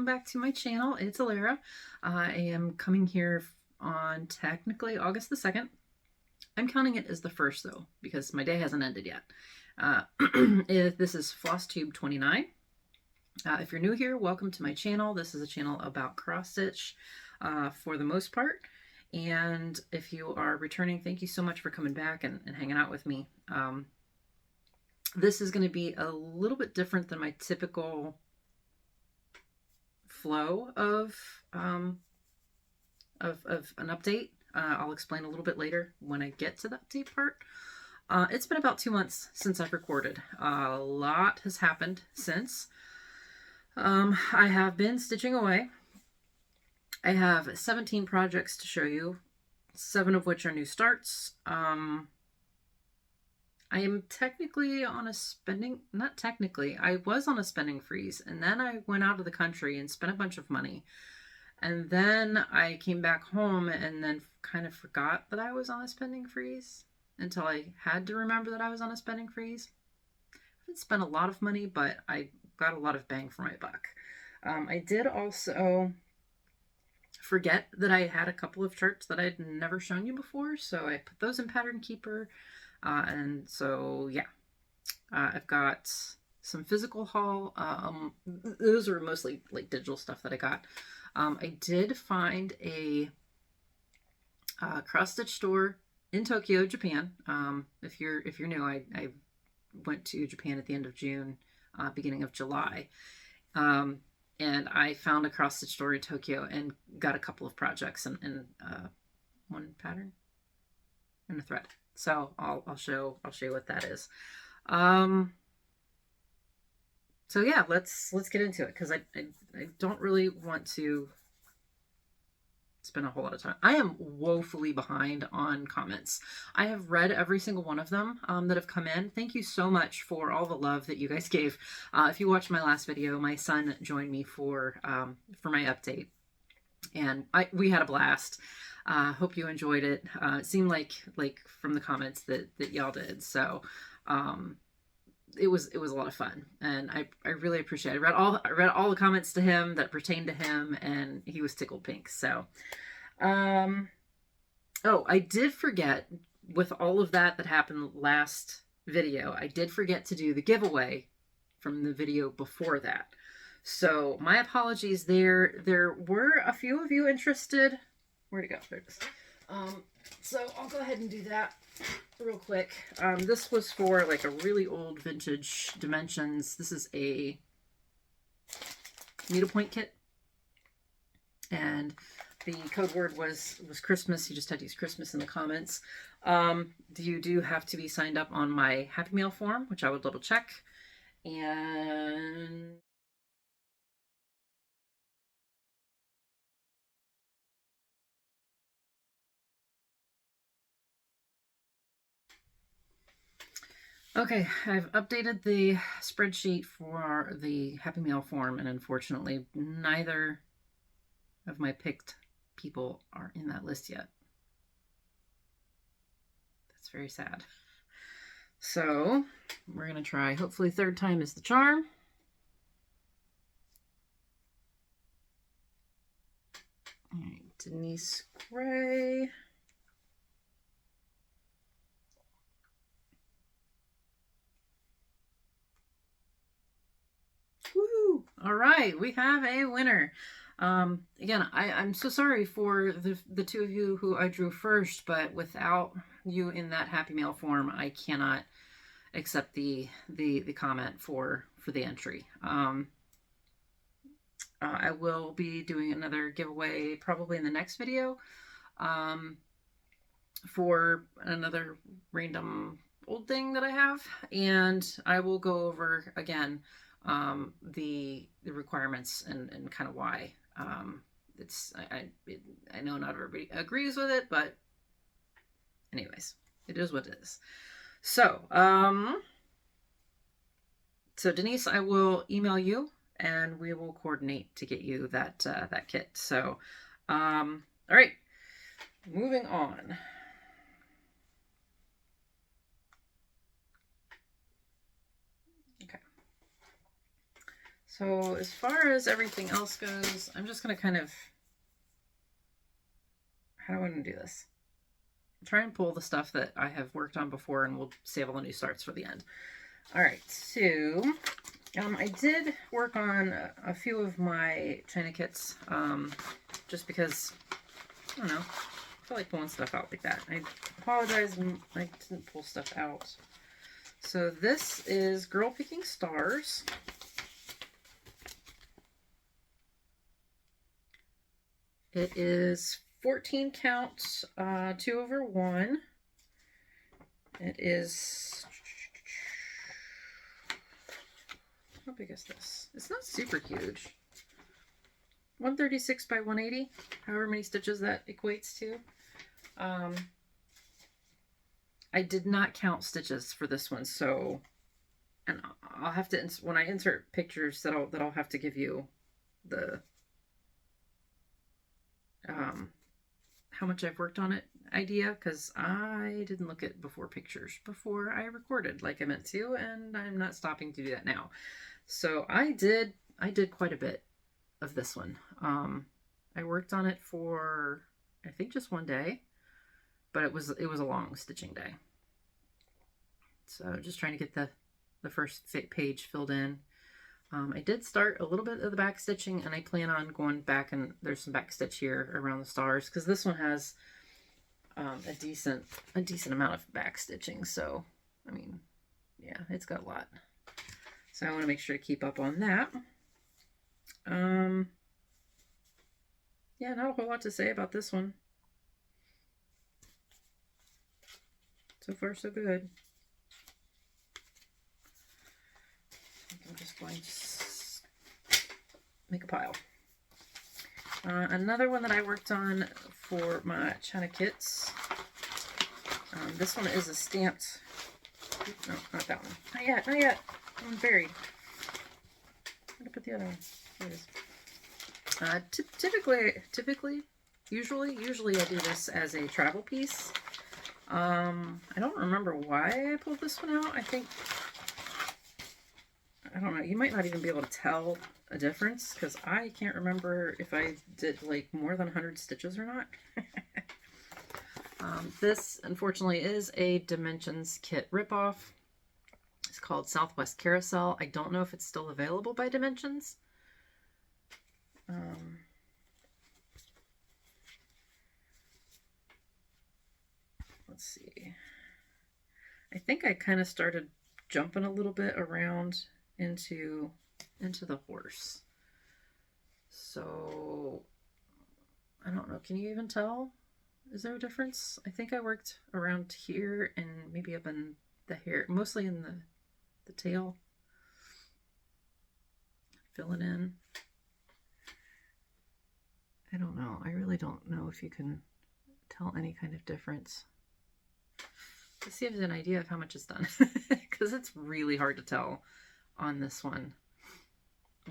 back to my channel. It's Alara. I am coming here on technically August the 2nd. I'm counting it as the 1st though, because my day hasn't ended yet. This is Flosstube 29. If you're new here, welcome to my channel. This is a channel about cross stitch for the most part. And if you are returning, thank you so much for coming back and hanging out with me. This is going to be a little bit different than my typical flow of an update. I'll explain a little bit later when I get to the update part. It's been about 2 months since I've recorded. A lot has happened since. I have been stitching away. I have 17 projects to show you, 7 of which are new starts. I am technically on a not technically, I was on a spending freeze, and then I went out of the country and spent a bunch of money. And then I came back home and then kind of forgot that I was on a spending freeze until I had to remember that I was on a spending freeze. I didn't spend a lot of money, but I got a lot of bang for my buck. I did also forget that I had a couple of charts that I'd never shown you before, so I put those in Pattern Keeper. And so, yeah, I've got some physical haul. Those are mostly like digital stuff that I got. I did find a cross stitch store in Tokyo, Japan. If you're new, I went to Japan at the end of June, beginning of July. And I found a cross stitch store in Tokyo and got a couple of projects and one pattern and a thread. So I'll show you what that is. So yeah, let's get into it, because I don't really want to spend a whole lot of time. I am woefully behind on comments. I have read every single one of them that have come in. Thank you so much for all the love that you guys gave. If you watched my last video, my son joined me for my update, and we had a blast. Hope you enjoyed it. It seemed like from the comments that y'all did. So it was a lot of fun, and I really appreciate it. I read all the comments to him that pertained to him, and he was tickled pink. So oh, I did forget, with all of that happened last video, I did forget to do the giveaway from the video before that. So my apologies there. There were a few of you interested. Where'd it go? There it is. So I'll go ahead and do that real quick. This was for like a really old vintage Dimensions. This is a needlepoint kit, and the code word was Christmas. You just had to use Christmas in the comments. You do have to be signed up on my Happy Mail form, which I will double check. And okay, I've updated the spreadsheet for the Happy Mail form, and unfortunately, neither of my picked people are in that list yet. That's very sad. So we're going to try, hopefully 3rd time is the charm. All right, Denise Gray. Woo! All right, we have a winner. Again, I'm so sorry for the 2 of you who I drew first, but without you in that Happy Mail form, I cannot accept the comment for the entry. I will be doing another giveaway probably in the next video for another random old thing that I have, and I will go over again the requirements and kind of why. I know not everybody agrees with it, but anyways, it is what it is. So so Denise, I will email you and we will coordinate to get you that kit. So all right, moving on. So as far as everything else goes, I'm just going to kind of, how do I want to do this? Try and pull the stuff that I have worked on before, and we'll save all the new starts for the end. All right, so I did work on a few of my China kits, just because, I don't know, I feel like pulling stuff out like that. I apologize, I didn't pull stuff out. So this is Girl Picking Stars. It is 14 count, 2/1. It is, how big is this? It's not super huge. 136 by 180, however many stitches that equates to. I did not count stitches for this one, so, and I'll have to, when I insert pictures, that I'll have to give you the how much I've worked on it idea, because I didn't look at pictures before I recorded like I meant to, and I'm not stopping to do that now. So I did quite a bit of this one. I worked on it for, I think, just one day, but it was a long stitching day. So just trying to get the first page filled in. I did start a little bit of the back stitching, and I plan on going back, and there's some back stitch here around the stars, because this one has a decent amount of back stitching. So, I mean, yeah, it's got a lot. So I want to make sure to keep up on that. Yeah, not a whole lot to say about this one. So far, so good. I'm just going to make a pile. Another one that I worked on for my China kits. This one is a stamped. No, not that one. Not yet. Not yet. I'm buried. I'm gonna put the other one. Here it is. Usually I do this as a travel piece. I don't remember why I pulled this one out. I don't know, you might not even be able to tell a difference, because I can't remember if I did like more than 100 stitches or not. This, unfortunately, is a Dimensions kit ripoff. It's called Southwest Carousel. I don't know if it's still available by Dimensions. Let's see. I think I kind of started jumping a little bit around into the horse. So I don't know. Can you even tell? Is there a difference? I think I worked around here and maybe up in the hair, mostly in the tail. Fill it in. I don't know. I really don't know if you can tell any kind of difference. Let's see if there's an idea of how much is done, because it's really hard to tell on this one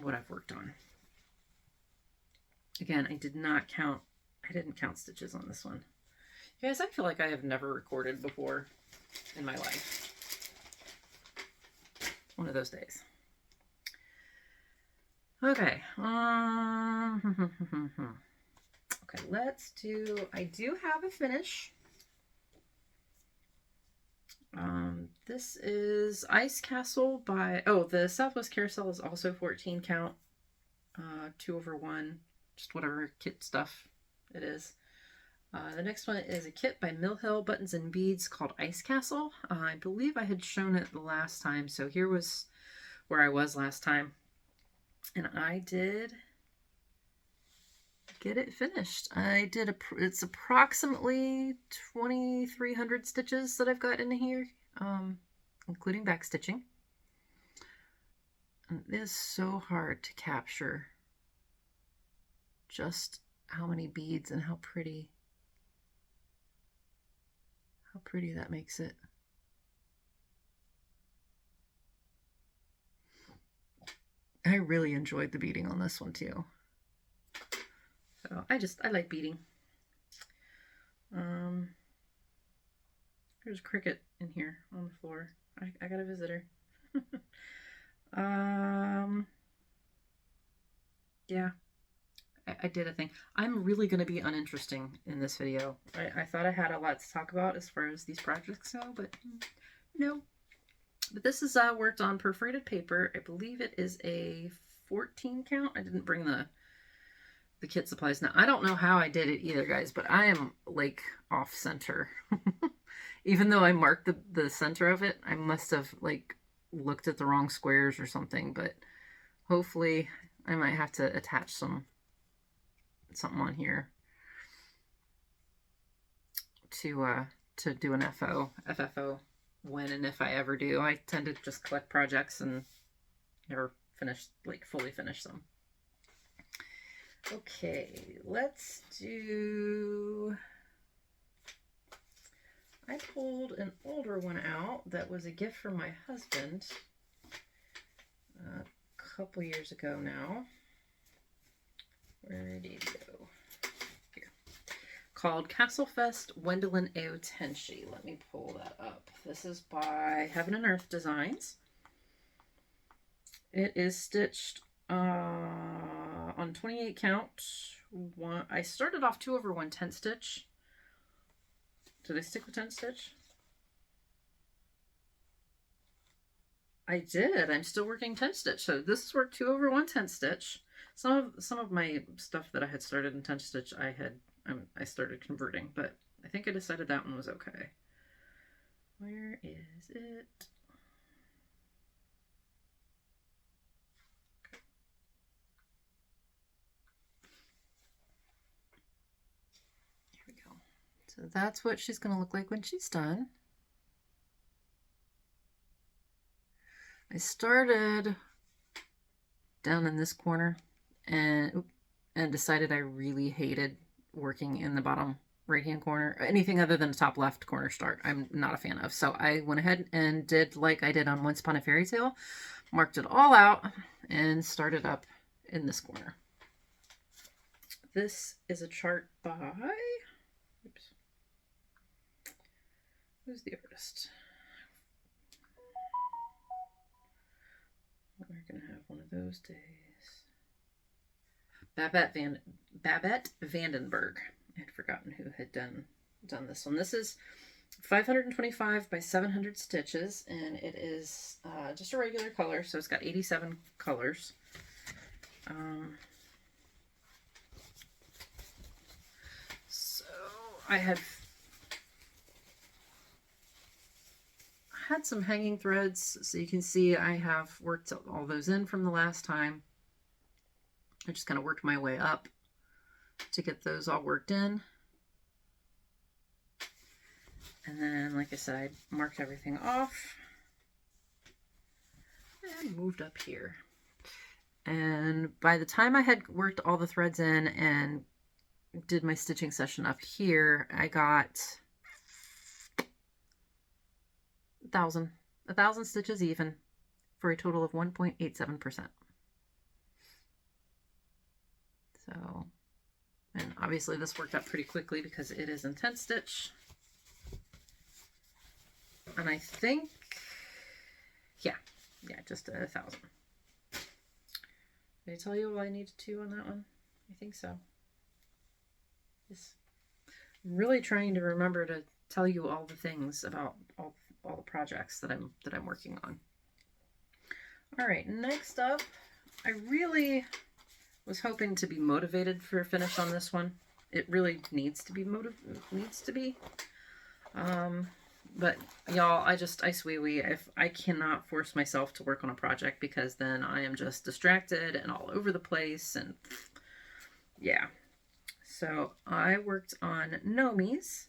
what I've worked on. Again, I didn't count stitches on this one. You guys, I feel like I have never recorded before in my life. One of those days. Okay. Okay, let's do, I do have a finish. This is Ice Castle by, the Southwest Carousel is also 14 count, 2/1, just whatever kit stuff it is. The next one is a kit by Mill Hill Buttons and Beads called Ice Castle. I believe I had shown it the last time, so here was where I was last time. And I did get it finished. It's approximately 2,300 stitches that I've got in here, including back stitching. And it is so hard to capture just how many beads and how pretty that makes it. I really enjoyed the beading on this one too. So I like beading. There's a cricket in here on the floor. I got a visitor. Yeah, I did a thing. I'm really going to be uninteresting in this video. I thought I had a lot to talk about as far as these projects go, but no. But this is worked on perforated paper. I believe it is a 14 count. I didn't bring the kit supplies. Now, I don't know how I did it either, guys, but I am like off center. Even though I marked the center of it, I must have like looked at the wrong squares or something, but hopefully I might have to attach something on here to do an FFO when and if I ever do. I tend to just collect projects and never fully finish them. Okay, let's do... I pulled an older one out that was a gift from my husband a couple years ago now. Where did it go? Here. Called Castlefest Wendelin Eo Tenshi. Let me pull that up. This is by Heaven and Earth Designs. It is stitched on 28 count. I started off 2/110 stitch. Did I stick with 10 stitch? I did. I'm still working 10 stitch. So this is work 2/110 stitch. Some of my stuff that I had started in 10 stitch I started converting, but I think I decided that one was okay. Where is it? Here we go. So that's what she's going to look like when she's done. I started down in this corner and decided I really hated working in the bottom right hand corner. Anything other than the top left corner start I'm not a fan of. So I went ahead and did like I did on Once Upon a Fairy Tale, marked it all out and started up in this corner. This is a chart by, oops, who's the artist? We're gonna have one of those days. Babette Vandenberg. I had forgotten who had done this one. This is 525 by 700 stitches, and it is just a regular color, so it's got 87 colors. So I had some hanging threads, so you can see I have worked all those in from the last time. I just kind of worked my way up to get those all worked in. And then, like I said, I marked everything off and moved up here. And by the time I had worked all the threads in and did my stitching session up here, I got 1,000 stitches even for a total of 1.87%. So, and obviously this worked out pretty quickly because it is in 10 stitch. And I think, yeah, just 1,000. Did I tell you all I needed to on that one? I think so. Just really trying to remember to tell you all the things about all the projects that I'm working on. All right, next up, I really was hoping to be motivated for a finish on this one. It really needs to be but y'all, I sweet if I cannot force myself to work on a project because then I am just distracted and all over the place, and yeah. So I worked on Nomi's.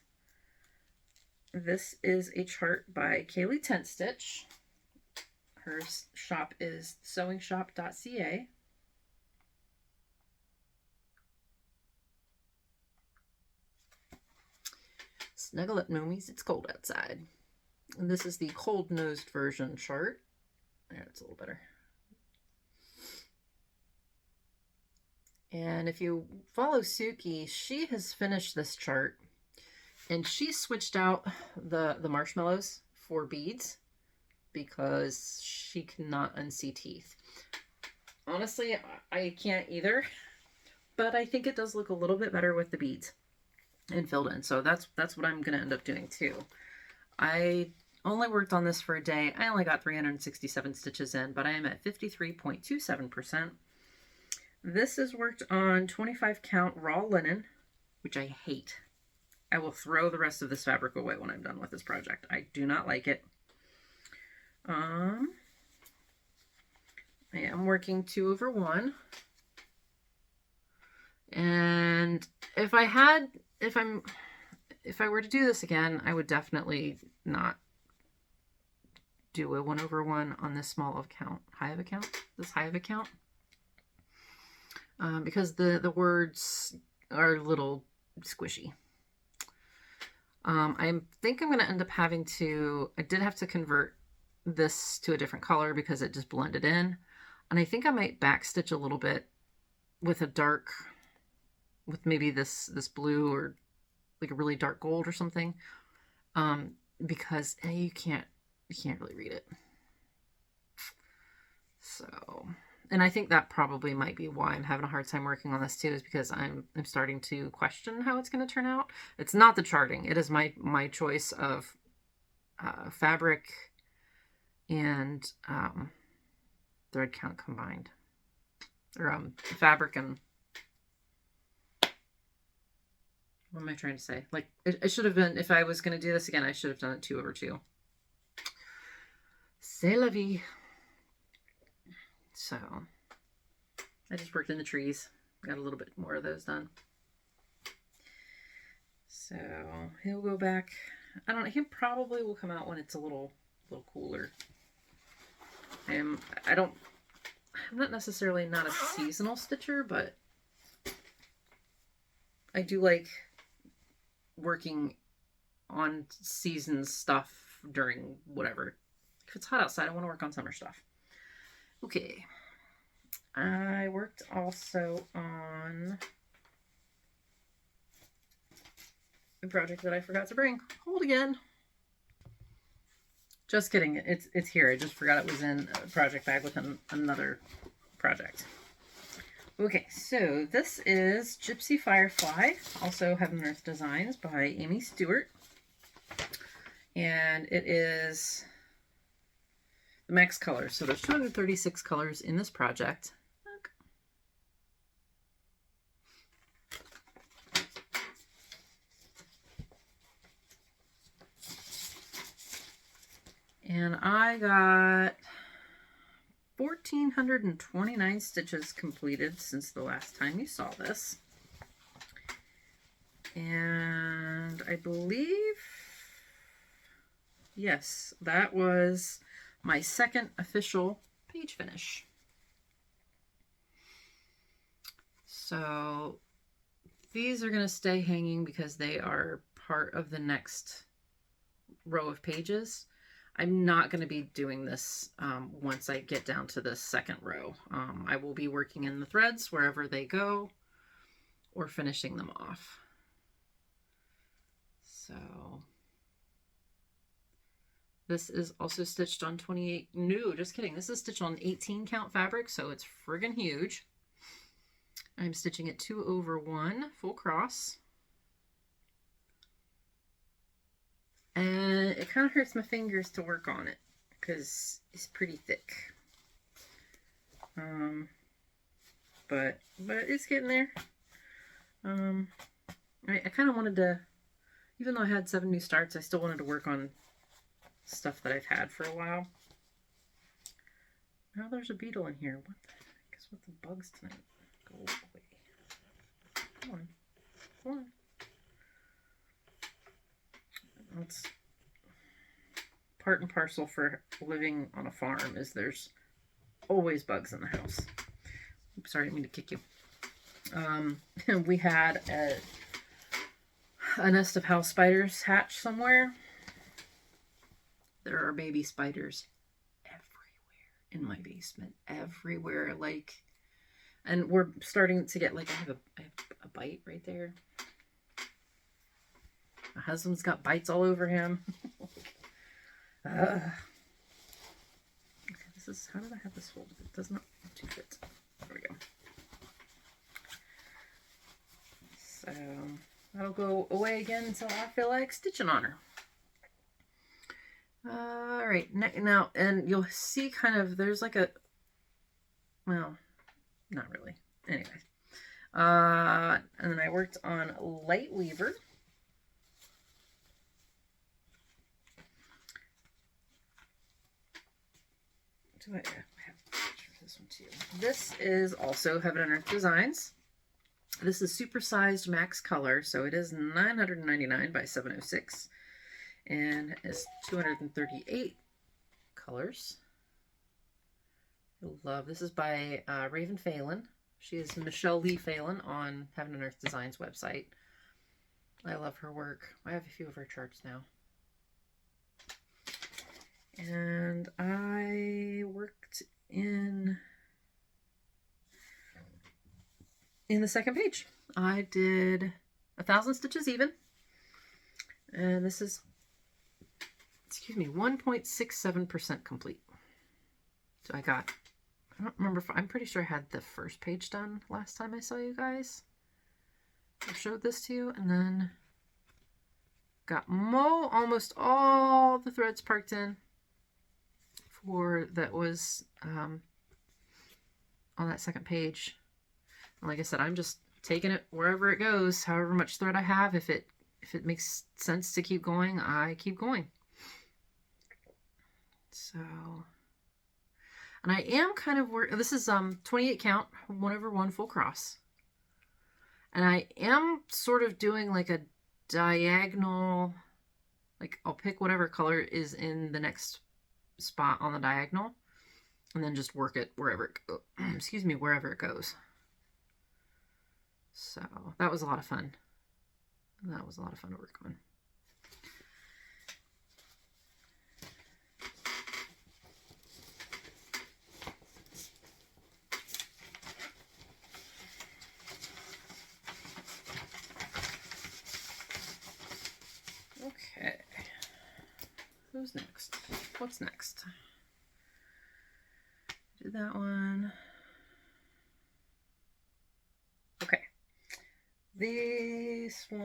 This is a chart by Kaylee Tent Stitch. Her shop is sewingshop.ca. Snuggle up, Nomies, it's cold outside. And this is the cold-nosed version chart. There, it's a little better. And if you follow Suki, she has finished this chart. And she switched out the marshmallows for beads because she cannot unsee teeth. honestly, I can't either, but I think it does look a little bit better with the beads and filled in. So that's what I'm going to end up doing too. I only worked on this for a day. I only got 367 stitches in, but I am at 53.27%. This is worked on 25 count raw linen, which I hate. I will throw the rest of this fabric away when I'm done with this project. I do not like it. I am working 2/1. And if I were to do this again, I would definitely not do a 1/1 on this small of count, high of account, this high of account. Because the words are a little squishy. I think I'm going to end up having to, I did have to convert this to a different color because it just blended in. And I think I might backstitch a little bit with a dark, with maybe this blue or like a really dark gold or something. Because you can't really read it. So, and I think that probably might be why I'm having a hard time working on this too, is because I'm starting to question how it's going to turn out. It's not the charting. It is my choice of fabric and thread count combined. Or fabric and... what am I trying to say? Like, it should have been, if I was going to do this again, I should have done it 2/2. C'est la vie. So, I just worked in the trees. Got a little bit more of those done. So, he'll go back. I don't know. He probably will come out when it's a little cooler. I'm not necessarily not a seasonal stitcher, but I do like working on season stuff during whatever. If it's hot outside, I want to work on summer stuff. Okay. I worked also on a project that I forgot to bring. Hold again. Just kidding. It's here. I just forgot it was in a project bag with another project. Okay, so this is Gypsy Firefly, also Heaven and Earth Designs by Amy Stewart. And it is the max colors. So there's 236 colors in this project. And I got 1,429 stitches completed since the last time you saw this. And I believe, yes, that was my second official page finish. So these are going to stay hanging because they are part of the next row of pages. I'm not going to be doing this once I get down to the second row. I will be working in the threads wherever they go or finishing them off. So this is also stitched on 28. No, just kidding. This is stitched on 18 count fabric, so it's friggin' huge. I'm stitching it 2/1 full cross. And it kind of hurts my fingers to work on it because it's pretty thick. But it's getting there. I kind of wanted to, even though I had 7 new starts, I still wanted to work on stuff that I've had for a while. Now there's a beetle in here. What the heck is with the bugs tonight? Go away. Come on. Come on. That's part and parcel for living on a farm, is there's always bugs in the house. Oops, sorry, I didn't mean to kick you. We had a nest of house spiders hatch somewhere. There are baby spiders everywhere in my basement, everywhere. Like, and we're starting to get, like, I have a bite right there. My husband's got bites all over him. Okay, this is, how did I have this folded? It does not want to fit. So that'll go away again until I feel like stitching on her. All right, now, and you'll see kind of, there's like a, well, not really. Anyway. And then I worked on LightWeaver. Do I have a picture of this one too? This is also Heaven and Earth Designs. This is supersized max color, so it is $999 by $706. And it's 238 colors. I love this. Is by Raven Phelan. She is Michelle Lee Phelan on Heaven and Earth Designs website. I love her work. I have a few of her charts now. And I worked in the second page. I did 1,000 stitches even. And this is, excuse me, 1.67% complete. So I got, I don't remember if, I'm pretty sure I had the first page done last time I saw you guys. I showed this to you, and then got almost all the threads parked in for that was on that second page. And like I said, I'm just taking it wherever it goes, however much thread I have. If it makes sense to keep going, I keep going. So, and I am kind of this is 28 count, 1/1 full cross. And I am sort of doing like a diagonal, like I'll pick whatever color is in the next spot on the diagonal and then just work it wherever it goes. Excuse me, wherever it goes. So that was a lot of fun. That was a lot of fun to work on. Okay. Who's next? What's next? Did that one. Okay. This one.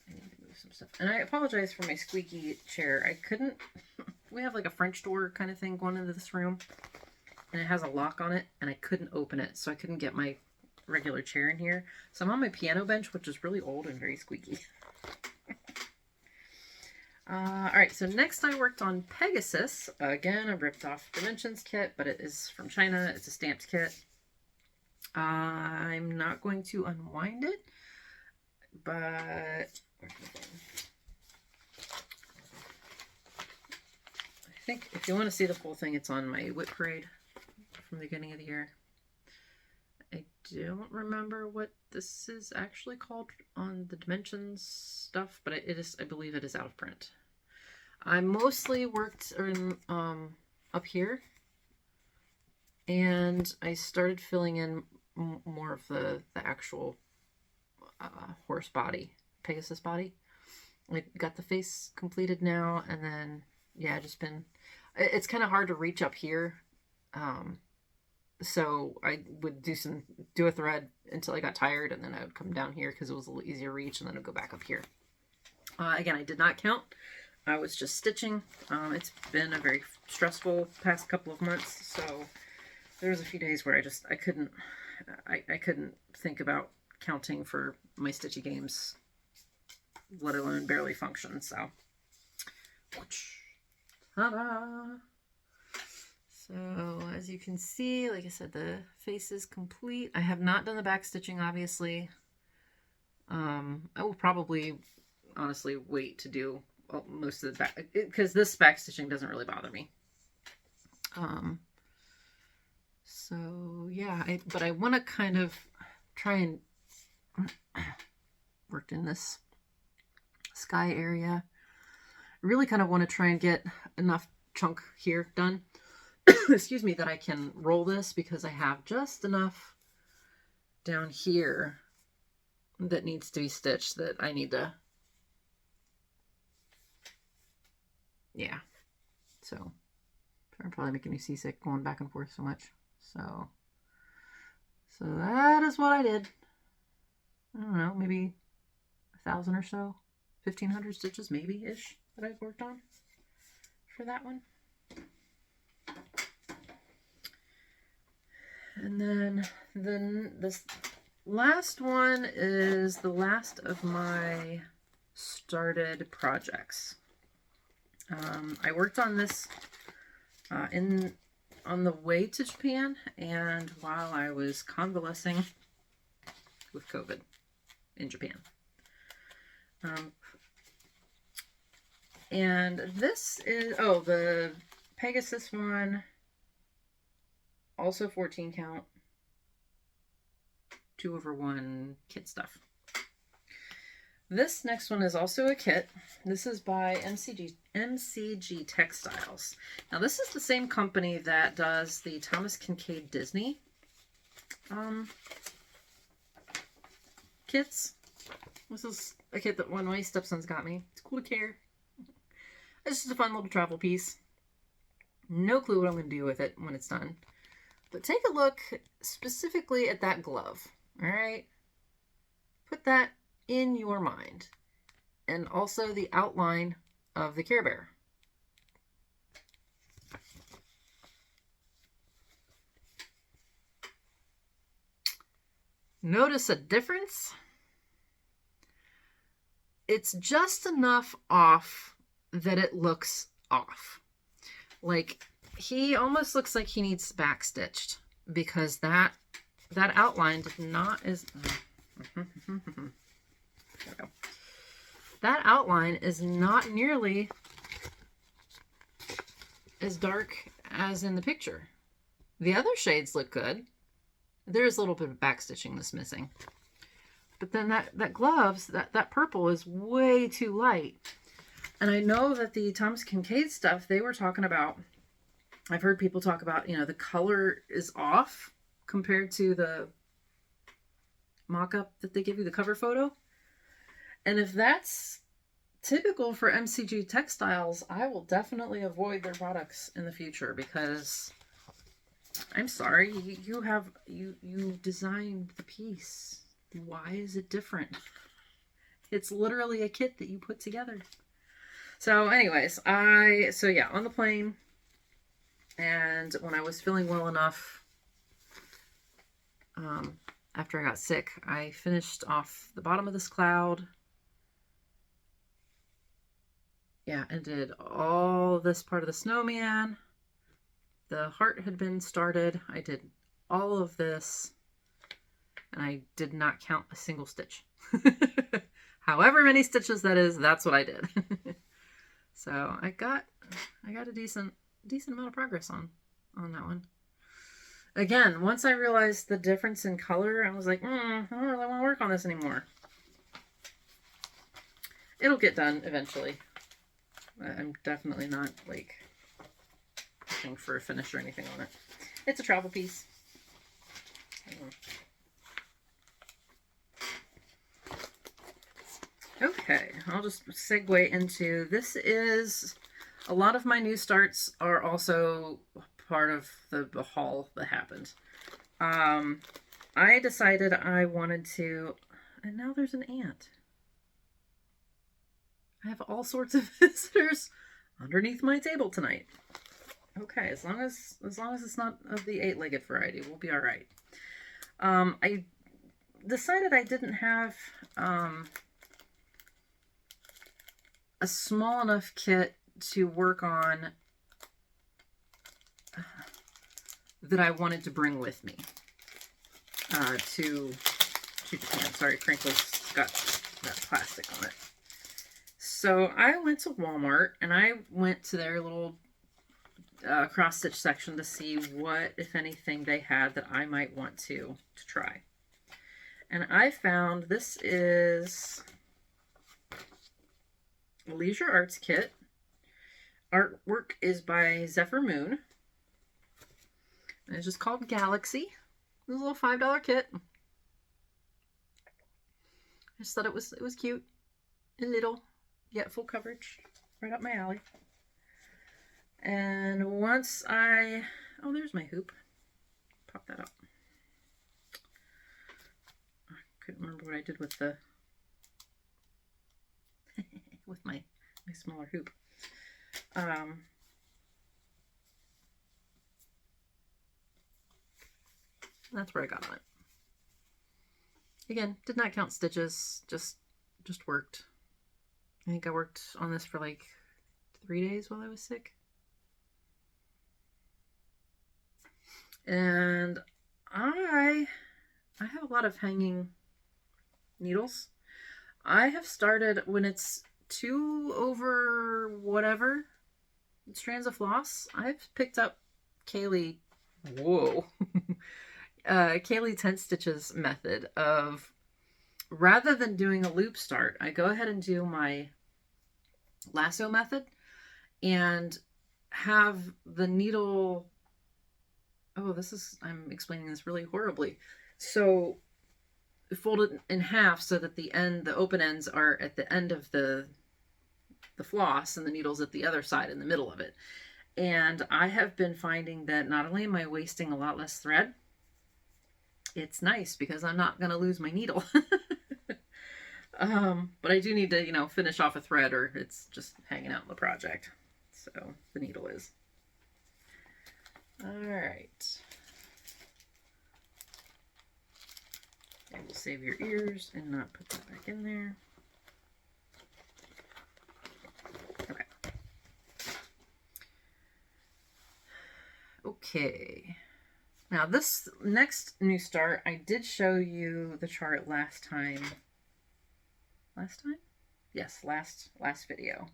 I need to move some stuff. And I apologize for my squeaky chair. I couldn't. We have like a French door kind of thing going into this room. And it has a lock on it. And I couldn't open it. So I couldn't get my regular chair in here. So I'm on my piano bench, which is really old and very squeaky. All right, so next I worked on Pegasus. Again, a ripped off Dimensions kit, but it is from China. It's a stamped kit. I'm not going to unwind it, but I think if you want to see the full thing, it's on my Whip Parade from the beginning of the year. I don't remember what this is actually called on the Dimensions stuff, but it is, I believe it is out of print. I mostly worked in, up here, and I started filling in more of the actual horse body, Pegasus body. I got the face completed now, and then, yeah, just been, it's kind of hard to reach up here. So I would do a thread until I got tired, and then I would come down here because it was a little easier reach, and then I'd go back up here. Again, I did not count. I was just stitching. It's been a very stressful past couple of months, so there was a few days where I couldn't think about counting for my stitchy games, let alone barely function. So, ta-da! So as you can see, like I said, the face is complete. I have not done the back stitching, obviously. I will probably honestly wait to do most of the back, because this back stitching doesn't really bother me. So yeah, but I want to kind of try and work in this sky area. I really kind of want to try and get enough chunk here done. Excuse me, that I can roll this, because I have just enough down here that needs to be stitched that I need to, yeah. So I'm probably making me seasick going back and forth so much. So that is what I did. I don't know, maybe 1,000 or so, 1,500 stitches maybe-ish that I've worked on for that one. And then this last one is the last of my started projects. I worked on this on the way to Japan and while I was convalescing with COVID in Japan. And this is, oh, the Pegasus one, also 14 count, 2/1 kit stuff. This next one is also a kit. This is by MCG Textiles. Now this is the same company that does the Thomas Kincaid Disney kits. This is a kit that one of my stepsons got me. It's cool to carry. It's just a fun little travel piece. No clue what I'm going to do with it when it's done. But take a look specifically at that glove. Alright? Put that in your mind. And also the outline of the Care Bear. Notice a difference? It's just enough off that it looks off. Like, he almost looks like he needs backstitched because that outline did not is there we go. That outline is not nearly as dark as in the picture. The other shades look good. There's a little bit of backstitching that's missing. But then that gloves, that purple is way too light. And I know that the Thomas Kincaid stuff, they were talking about, I've heard people talk about, you know, the color is off compared to the mock-up that they give you, the cover photo. And if that's typical for MCG Textiles, I will definitely avoid their products in the future because I'm sorry, you designed the piece. Why is it different? It's literally a kit that you put together. So anyways, so yeah, on the plane, and when I was feeling well enough, after I got sick, I finished off the bottom of this cloud. Yeah, and did all this part of the snowman. The heart had been started. I did all of this, and I did not count a single stitch. However many stitches that is, that's what I did. So I got a decent amount of progress on that one. Again, once I realized the difference in color, I was like, I don't really want to work on this anymore. It'll get done eventually. I'm definitely not like looking for a finish or anything on it. It's a travel piece. Okay, I'll just segue into, this is, a lot of my new starts are also part of the haul that happened. I decided I wanted to, and now there's an ant. I have all sorts of visitors underneath my table tonight. Okay, as long as it's not of the 8-legged variety, we'll be all right. I decided I didn't have a small enough kit to work on that I wanted to bring with me to Japan. Sorry, Crinkle's got that plastic on it. So I went to Walmart and I went to their little cross-stitch section to see what, if anything, they had that I might want to try. And I found this is a Leisure Arts kit. Artwork is by Zephyr Moon. And it's just called Galaxy. This is a little $5 kit. I just thought it was cute and little, yet full coverage. Right up my alley. And once oh, there's my hoop. Pop that up. couldn't remember what I did with the with my smaller hoop. That's where I got on it. Again, did not count stitches, just worked. I think I worked on this for like 3 days while I was sick. And I have a lot of hanging needles. I have started, when it's 2 over whatever strands of floss, I've picked up Kaylee, whoa, Kaylee 10 stitches method of, rather than doing a loop start, I go ahead and do my lasso method and have the needle, oh, I'm explaining this really horribly. So fold it in half so that the open ends are at the end of the floss and the needle's at the other side in the middle of it. And I have been finding that not only am I wasting a lot less thread, it's nice because I'm not going to lose my needle. But I do need to, you know, finish off a thread or it's just hanging out in the project. So the needle is. All right. I will save your ears and not put that back in there. Okay. Okay. Now this next new start, I did show you the chart last time. Last time? Yes, last video.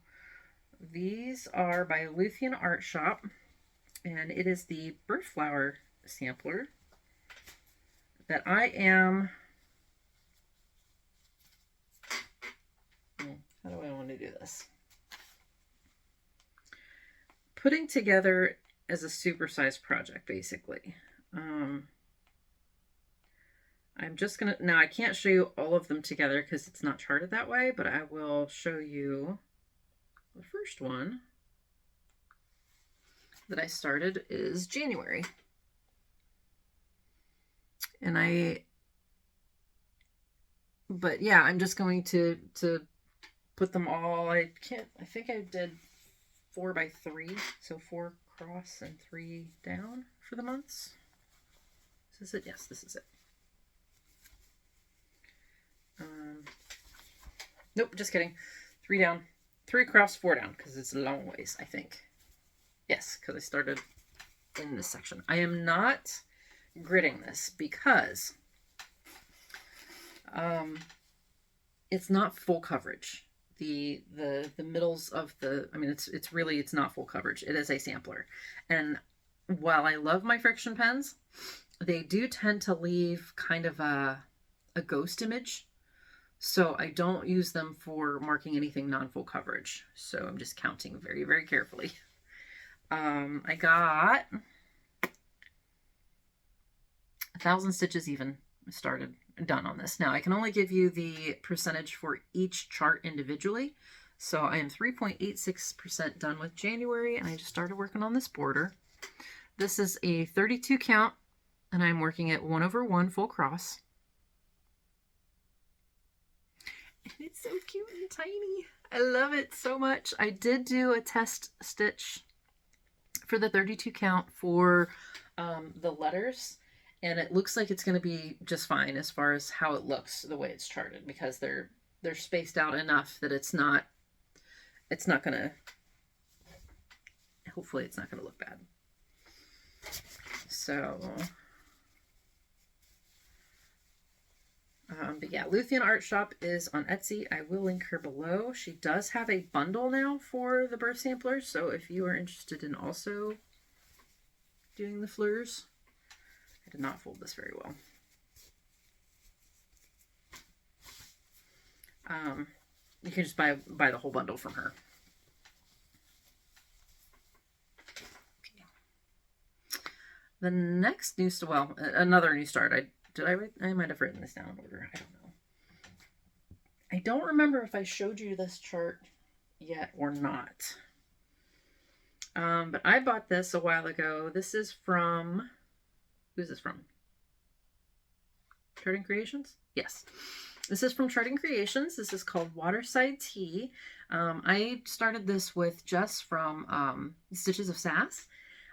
These are by LuthienARTShop, and it is the bird flower sampler that I am, how do I want to do this? Putting together as a supersized project, basically. I'm just gonna, now I can't show you all of them together because it's not charted that way, but I will show you the first one that I started is January. And but yeah, I'm just going to put them all, I think I did 4 by 3, so 4 across and 3 down for the months. Is this it? Yes, this is it. Nope, just kidding. 3 down, 3 across, 4 down, because it's a long ways, I think. Yes, because I started in this section. I am not gridding this because it's not full coverage. The middles of the, I mean, it's not full coverage. It is a sampler. And while I love my friction pens, they do tend to leave kind of a ghost image. So I don't use them for marking anything non-full coverage. So I'm just counting very, very carefully. I got 1,000 stitches even done on this. Now I can only give you the percentage for each chart individually. So I am 3.86% done with January, and I just started working on this border. This is a 32 count, and I'm working at 1/1 full cross. And it's so cute and tiny. I love it so much. I did do a test stitch for the 32 count for the letters, and it looks like it's going to be just fine as far as how it looks the way it's charted, because they're spaced out enough that it's not going to, hopefully it's not going to look bad. So but yeah, LuthienARTShop is on Etsy. I will link her below. She does have a bundle now for the bird samplers, so if you are interested in also doing the fleurs, I did not fold this very well. You can just buy the whole bundle from her. Okay. The next new, well, another new start. I might have written this down in order. I don't know. I don't remember if I showed you this chart yet or not. But I bought this a while ago. This is from, who's this from? Charting Creations? Yes. This is from Charting Creations. This is called Waterside Tea. I started this with Jess from Stitches of Sass.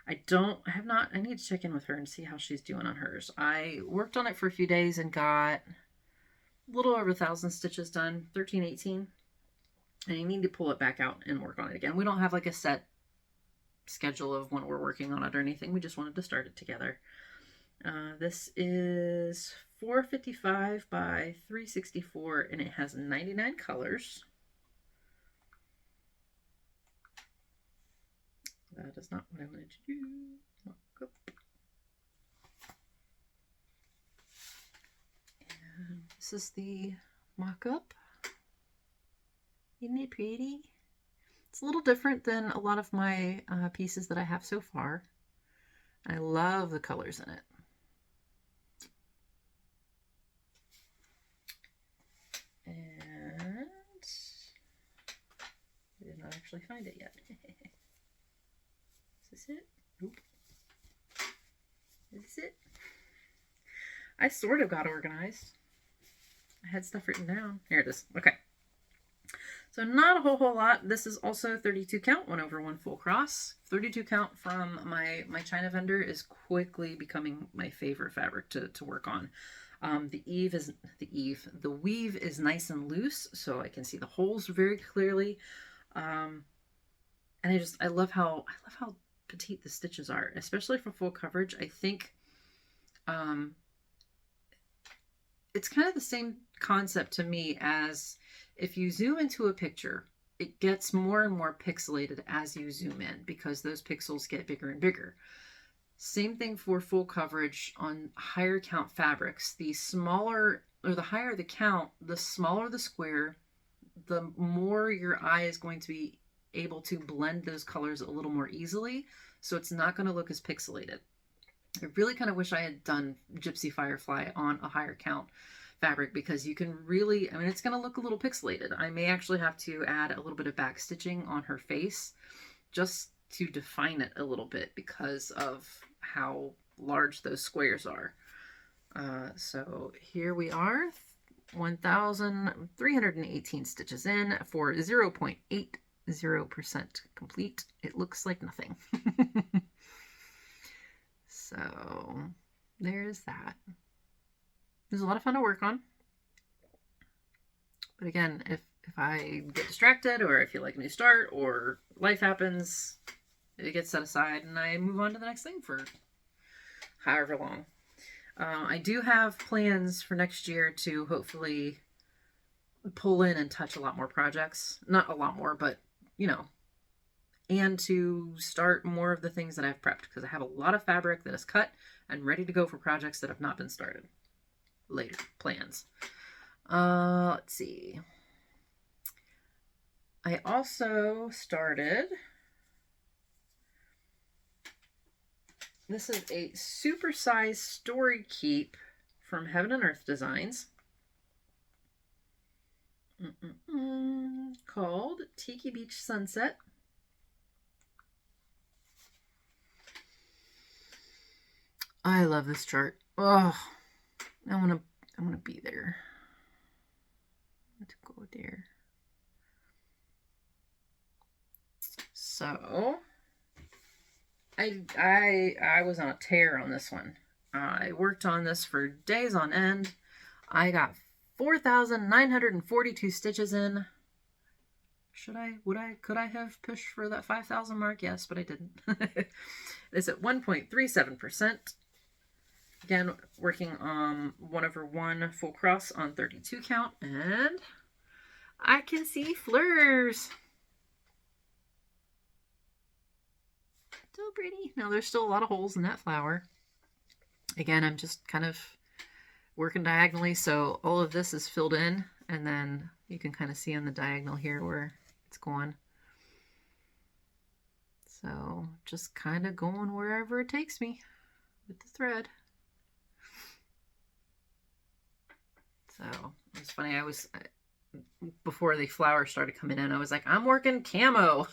I need to check in with her and see how she's doing on hers. I worked on it for a few days and got a little over 1,000 stitches done, 1318. And I need to pull it back out and work on it again. We don't have like a set schedule of when we're working on it or anything. We just wanted to start it together. This is 455 by 364 and it has 99 colors. That is not what I wanted to do. Mock-up. And this is the mock-up. Isn't it pretty? It's a little different than a lot of my pieces that I have so far. I love the colors in it. And I did not actually find it yet. Is this it? Nope. Is this it? I sort of got organized. I had stuff written down. Here it is. Okay. So not a whole lot. This is also 32 count, 1/1 full cross. 32 count from my China vendor is quickly becoming my favorite fabric to work on. The weave is nice and loose, so I can see the holes very clearly. And I love how petite the stitches are, especially for full coverage. I think it's kind of the same concept to me as if you zoom into a picture, it gets more and more pixelated as you zoom in because those pixels get bigger and bigger. Same thing for full coverage on higher count fabrics. The smaller or the higher the count, the smaller the square, the more your eye is going to be able to blend those colors a little more easily. So it's not going to look as pixelated. I really kind of wish I had done Gypsy Firefly on a higher count fabric because you can really, I mean, it's going to look a little pixelated. I may actually have to add a little bit of back stitching on her face just to define it a little bit because of how large those squares are. So here we are, 1,318 stitches in for 0.80% complete. It looks like nothing. So there's that. It was a lot of fun to work on. But again, if I get distracted or I feel like a new start or life happens, it gets set aside and I move on to the next thing for however long. I do have plans for next year to hopefully pull in and touch a lot more projects. Not a lot more, but you know, and to start more of the things that I've prepped because I have a lot of fabric that is cut and ready to go for projects that have not been started. Later plans. Let's see. I also started, this is a supersized story keep from Heaven and Earth Designs called Tiki Beach Sunset. I love this chart. Oh, I want to be there. I want to go there. So I was on a tear on this one. I worked on this for days on end. I got 4,942 stitches in. Could I have pushed for that 5,000 mark? Yes, but I didn't. It's at 1.37%. Again, working on 1/1 full cross on 32 count, and I can see flowers. So pretty. Now there's still a lot of holes in that flower. Again, I'm just kind of working diagonally, so all of this is filled in, and then you can kind of see on the diagonal here where it's going. So just kind of going wherever it takes me with the thread. So it's funny, before the flowers started coming in, I was like, I'm working camo.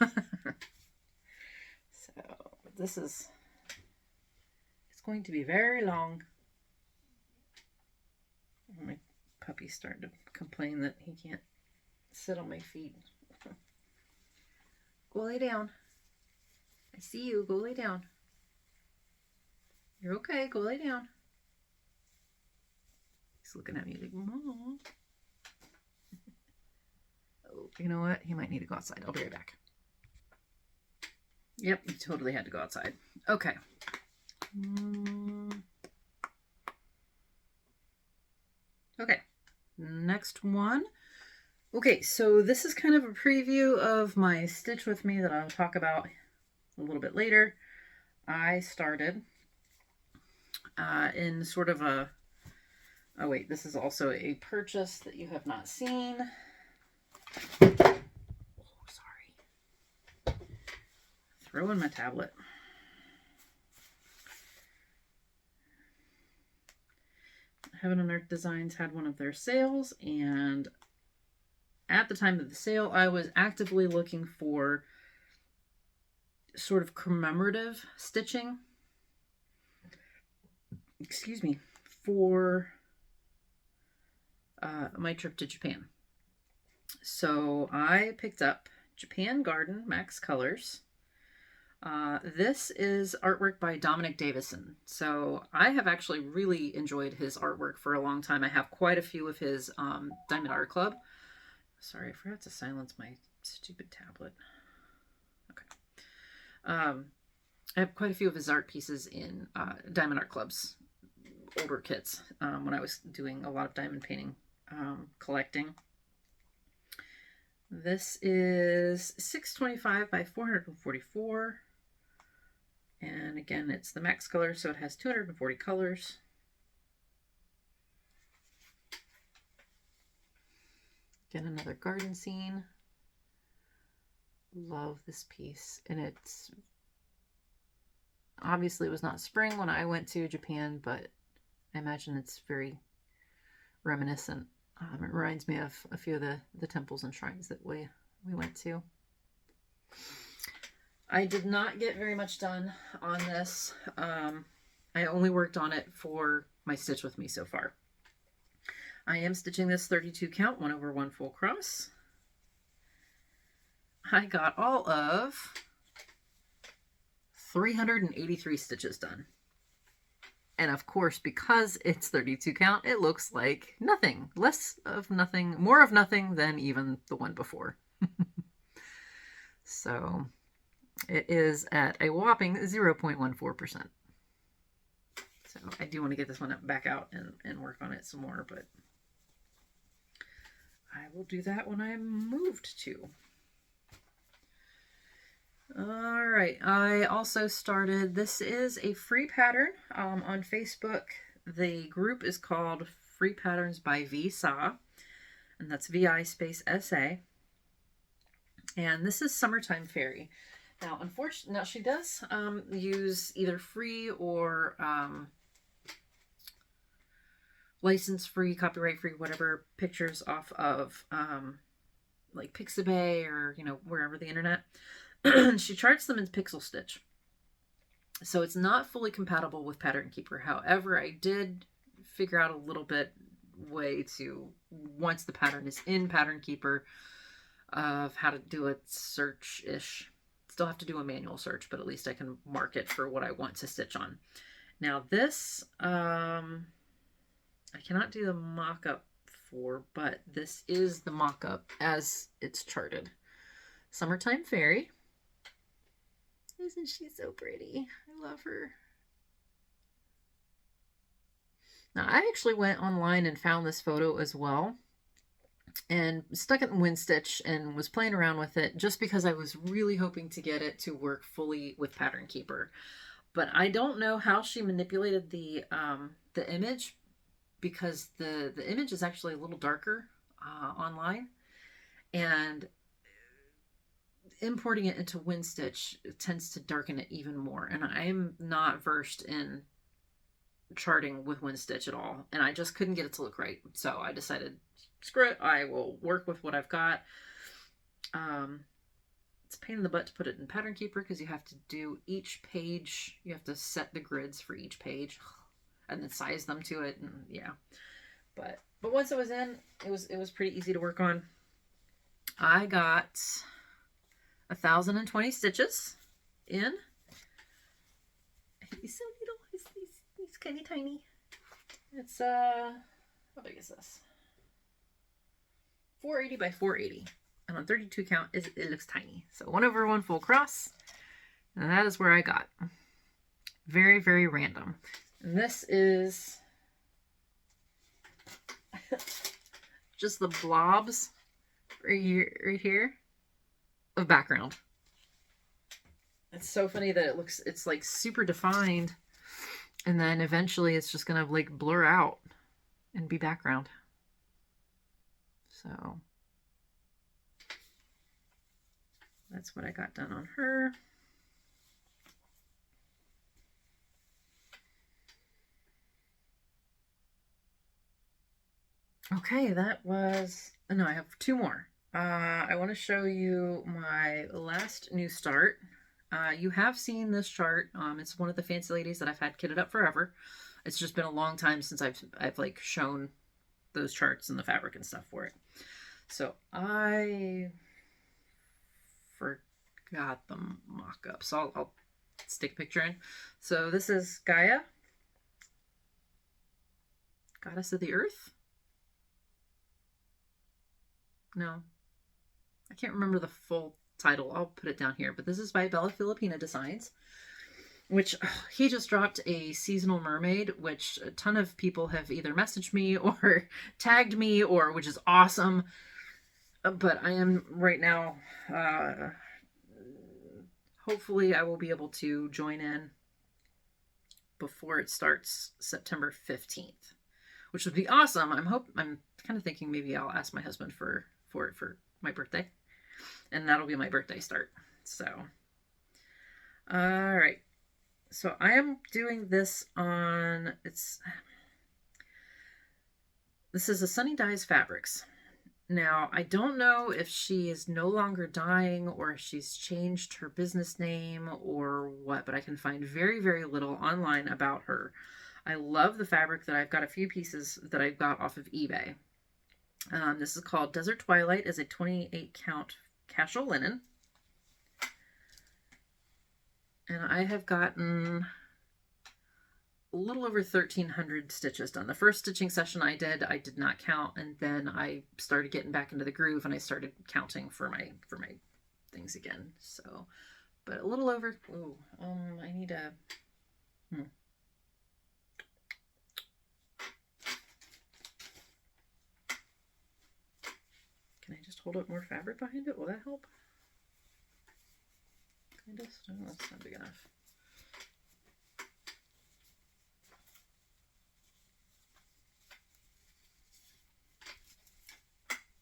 So it's going to be very long. My puppy's starting to complain that he can't sit on my feet. Go lay down. I see you. Go lay down. You're okay. Go lay down. He's looking at me like, Mom. Oh, you know what? He might need to go outside. I'll be right back. Yep, he totally had to go outside. Okay. Okay, next one. Okay, so this is kind of a preview of my Stitch With Me that I'll talk about a little bit later. I started in sort of a... Oh wait, this is also a purchase that you have not seen. Oh, sorry. Throw in my tablet. Heaven and Earth Designs had one of their sales, and at the time of the sale, I was actively looking for sort of commemorative stitching. Excuse me, for my trip to Japan. So I picked up Japan Garden Max Colors. This is artwork by Dominic Davison. So I have actually really enjoyed his artwork for a long time. I have quite a few of his Diamond Art Club. Sorry, I forgot to silence my stupid tablet. Okay. I have quite a few of his art pieces in Diamond Art Club's older kits when I was doing a lot of diamond painting collecting. This is 625 by 444. And again, it's the max color, so it has 240 colors. Again, another garden scene. Love this piece. And it's obviously it was not spring when I went to Japan, but I imagine it's very reminiscent. It reminds me of a few of the temples and shrines that we went to. I did not get very much done on this. I only worked on it for my Stitch With Me so far. I am stitching this 32 count, 1/1 full cross. I got all of 383 stitches done. And of course, because it's 32 count, it looks like nothing. Less of nothing, more of nothing than even the one before. So it is at a whopping 0.14%. So I do want to get this one back out and work on it some more, but I will do that when I'm moved to. All right, I also started, this is a free pattern on Facebook. The group is called Free Patterns by VSA, and that's VI space SA. And this is Summertime Fairy. Now, unfortunately, now she does use either free or license-free, copyright-free, whatever, pictures off of like Pixabay or, you know, wherever the internet. She charts them in pixel stitch. So it's not fully compatible with Pattern Keeper. However, I did figure out a little bit way to, once the pattern is in Pattern Keeper, of how to do a search-ish. Still have to do a manual search, but at least I can mark it for what I want to stitch on. Now this, I cannot do the mock-up for, but this is the mock-up as it's charted. Summertime Fairy. Isn't she so pretty? I love her. Now, I actually went online and found this photo as well and stuck it in WinStitch and was playing around with it just because I was really hoping to get it to work fully with Pattern Keeper. But I don't know how she manipulated the image, because the image is actually a little darker online, and importing it into WinStitch tends to darken it even more. And I'm not versed in charting with WinStitch at all, and I just couldn't get it to look right. So I decided, screw it, I will work with what I've got. It's a pain in the butt to put it in Pattern Keeper because you have to do each page, you have to set the grids for each page and then size them to it, and yeah. But But once it was in, it was pretty easy to work on. I got 1,020 stitches in. He's so little. He's kind of tiny. It's how big is this? 480 by 480, and on 32 count, it looks tiny. So 1/1 full cross, and that is where I got. Very, very random. And this is just the blobs right here of background. It's so funny that it's like super defined, and then eventually it's just gonna like blur out and be background. So that's what I got done on her. Okay, that was, no, I have two more. I want to show you my last new start. You have seen this chart. It's one of the fancy ladies that I've had kitted up forever. It's just been a long time since I've like shown those charts and the fabric and stuff for it. So I forgot the mock-up, so I'll stick a picture in. So this is Gaia, Goddess of the Earth. No, I can't remember the full title. I'll put it down here, but this is by Bella Filipina Designs, which he just dropped a seasonal mermaid, which a ton of people have either messaged me or tagged me, or which is awesome. But I am right now, hopefully I will be able to join in before it starts September 15th, which would be awesome. I'm kind of thinking maybe I'll ask my husband for it for my birthday, and that'll be my birthday start. So, all right. So I am doing this on, this is a Sunny Dyes Fabrics. Now, I don't know if she is no longer dyeing or if she's changed her business name or what, but I can find very, very little online about her. I love the fabric that I've got a few pieces that I got off of eBay. This is called Desert Twilight, is a 28 count casual linen. And I have gotten a little over 1,300 stitches done. The first stitching session I did not count, and then I started getting back into the groove and I started counting for my things again. So, but a little over. Ooh, I need a. Can I just hold up more fabric behind it? Will that help? Kind of. No, that's not big enough.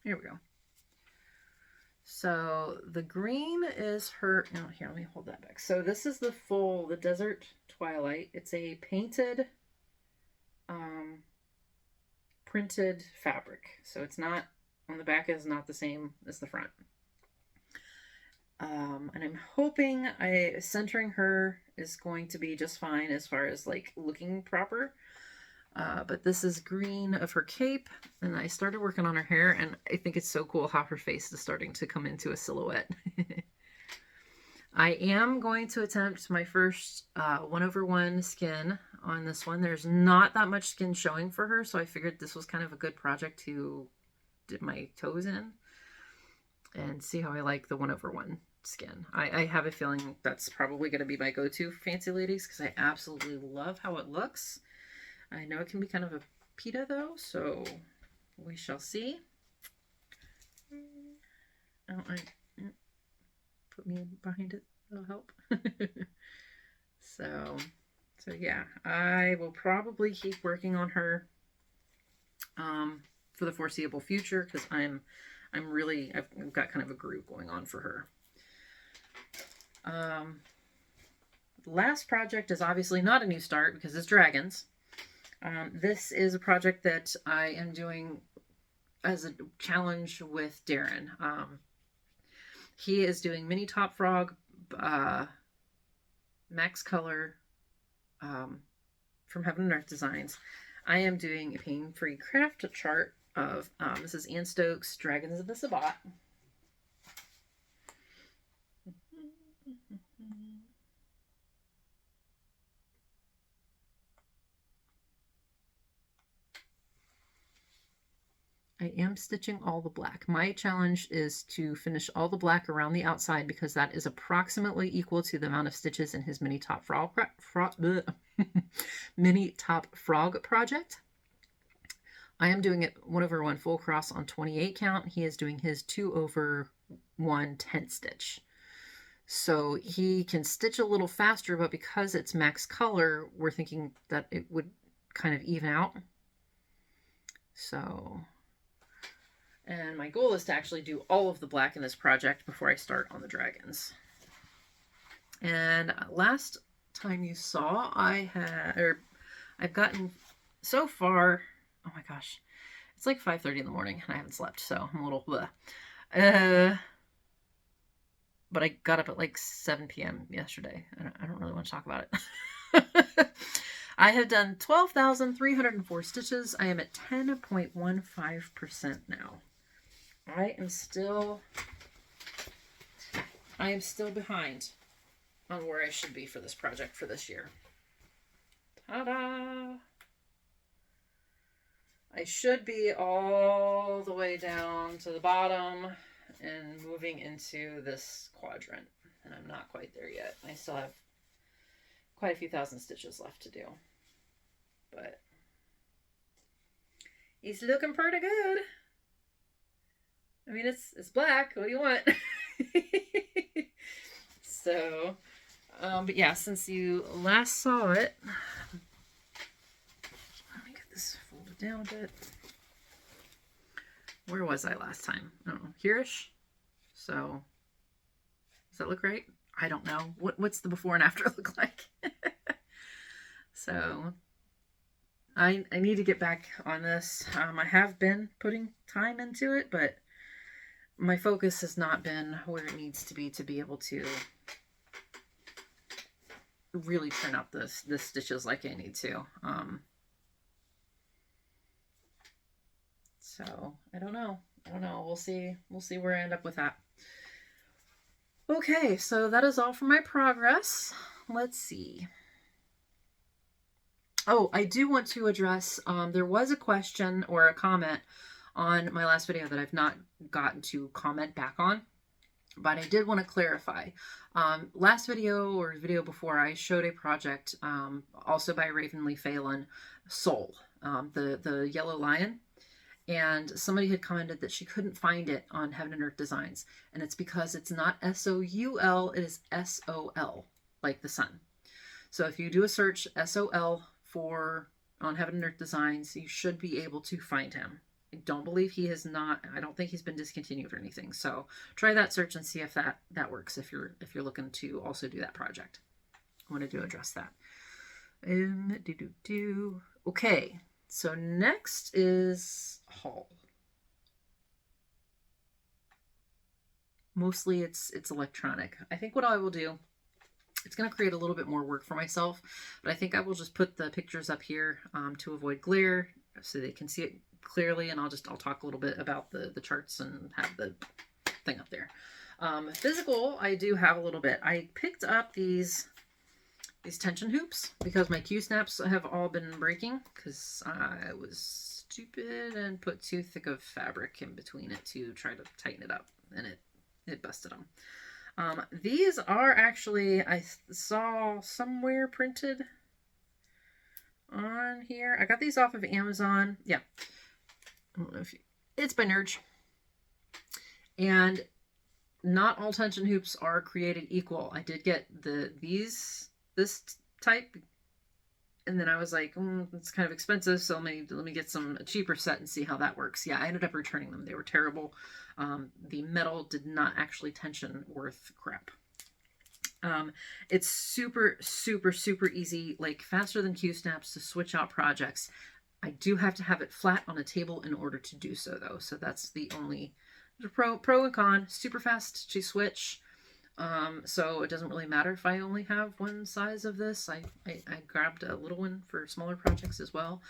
Here we go. So the green is her, no, here, let me hold that back. So this is the Desert Twilight. It's a painted, printed fabric. So it's not, on the back is not the same as the front. And I'm hoping centering her is going to be just fine as far as like looking proper. But this is green of her cape, and I started working on her hair, and I think it's so cool how her face is starting to come into a silhouette. I am going to attempt my first 1/1 skin on this one. There's not that much skin showing for her, so I figured this was kind of a good project to dip my toes in and see how I like the 1/1 skin. I have a feeling that's probably going to be my go-to for fancy ladies because I absolutely love how it looks. I know it can be kind of a pita though, so we shall see. Oh, put me behind it, that'll help. So yeah, I will probably keep working on her for the foreseeable future because I've got kind of a groove going on for her. The last project is obviously not a new start because it's dragons. This is a project that I am doing as a challenge with Darren. He is doing Mini Top Frog, Max Color, from Heaven and Earth Designs. I am doing a pain-free craft chart of, this is Ann Stokes' Dragons of the Sabbat. I am stitching all the black. My challenge is to finish all the black around the outside because that is approximately equal to the amount of stitches in his mini top frog mini top frog project. I am doing it 1/1 full cross on 28 count. He is doing his 2/1 10 stitch. So he can stitch a little faster, but because it's max color, we're thinking that it would kind of even out. So, and my goal is to actually do all of the black in this project before I start on the dragons. And last time you saw, I've gotten so far, oh my gosh, it's like 5:30 in the morning and I haven't slept, so I'm a little bleh. But I got up at like 7 p.m. yesterday. I don't really want to talk about it. I have done 12,304 stitches. I am at 10.15% now. I am still behind on where I should be for this project for this year. Ta-da! I should be all the way down to the bottom and moving into this quadrant, and I'm not quite there yet. I still have quite a few thousand stitches left to do, but he's looking pretty good. I mean, it's black. What do you want? So, but yeah, since you last saw it, let me get this folded down a bit. Where was I last time? I don't know. Here-ish. So, does that look right? I don't know. What's the before and after look like? So, I need to get back on this. I have been putting time into it, but my focus has not been where it needs to be able to really turn up the stitches like I need to. So I don't know. We'll see where I end up with that. Okay, so that is all for my progress. Let's see. Oh, I do want to address, there was a question or a comment on my last video that I've not gotten to comment back on, but I did want to clarify. Last video or video before, I showed a project also by Ravenly Phelan, Soul, the yellow lion. And somebody had commented that she couldn't find it on Heaven and Earth Designs. And it's because it's not S-O-U-L, it is S-O-L, like the sun. So if you do a search S-O-L on Heaven and Earth Designs, you should be able to find him. I don't believe he has not, I don't think he's been discontinued or anything. So try that search and see if that works if you're looking to also do that project. I wanted to address that. Okay. So next is haul. Mostly it's electronic. I think what I will do, it's going to create a little bit more work for myself, but I think I will just put the pictures up here to avoid glare so they can see it clearly, and I'll talk a little bit about the charts and have the thing up there. Physical, I do have a little bit. I picked up these tension hoops because my Q-snaps have all been breaking because I was stupid and put too thick of fabric in between it to try to tighten it up, and it busted them. These are actually, I saw somewhere printed on here. I got these off of Amazon. Yeah. I don't know if it's by Nurge. And not all tension hoops are created equal. I did get this type, and then I was like, it's kind of expensive, so let me get a cheaper set and see how that works. Yeah, I ended up returning them. They were terrible. The metal did not actually tension worth crap. It's super, super, super easy, like faster than Q-snaps to switch out projects. I do have to have it flat on a table in order to do so, though. So that's the only pro and con. Super fast to switch. So it doesn't really matter if I only have one size of this. I grabbed a little one for smaller projects as well.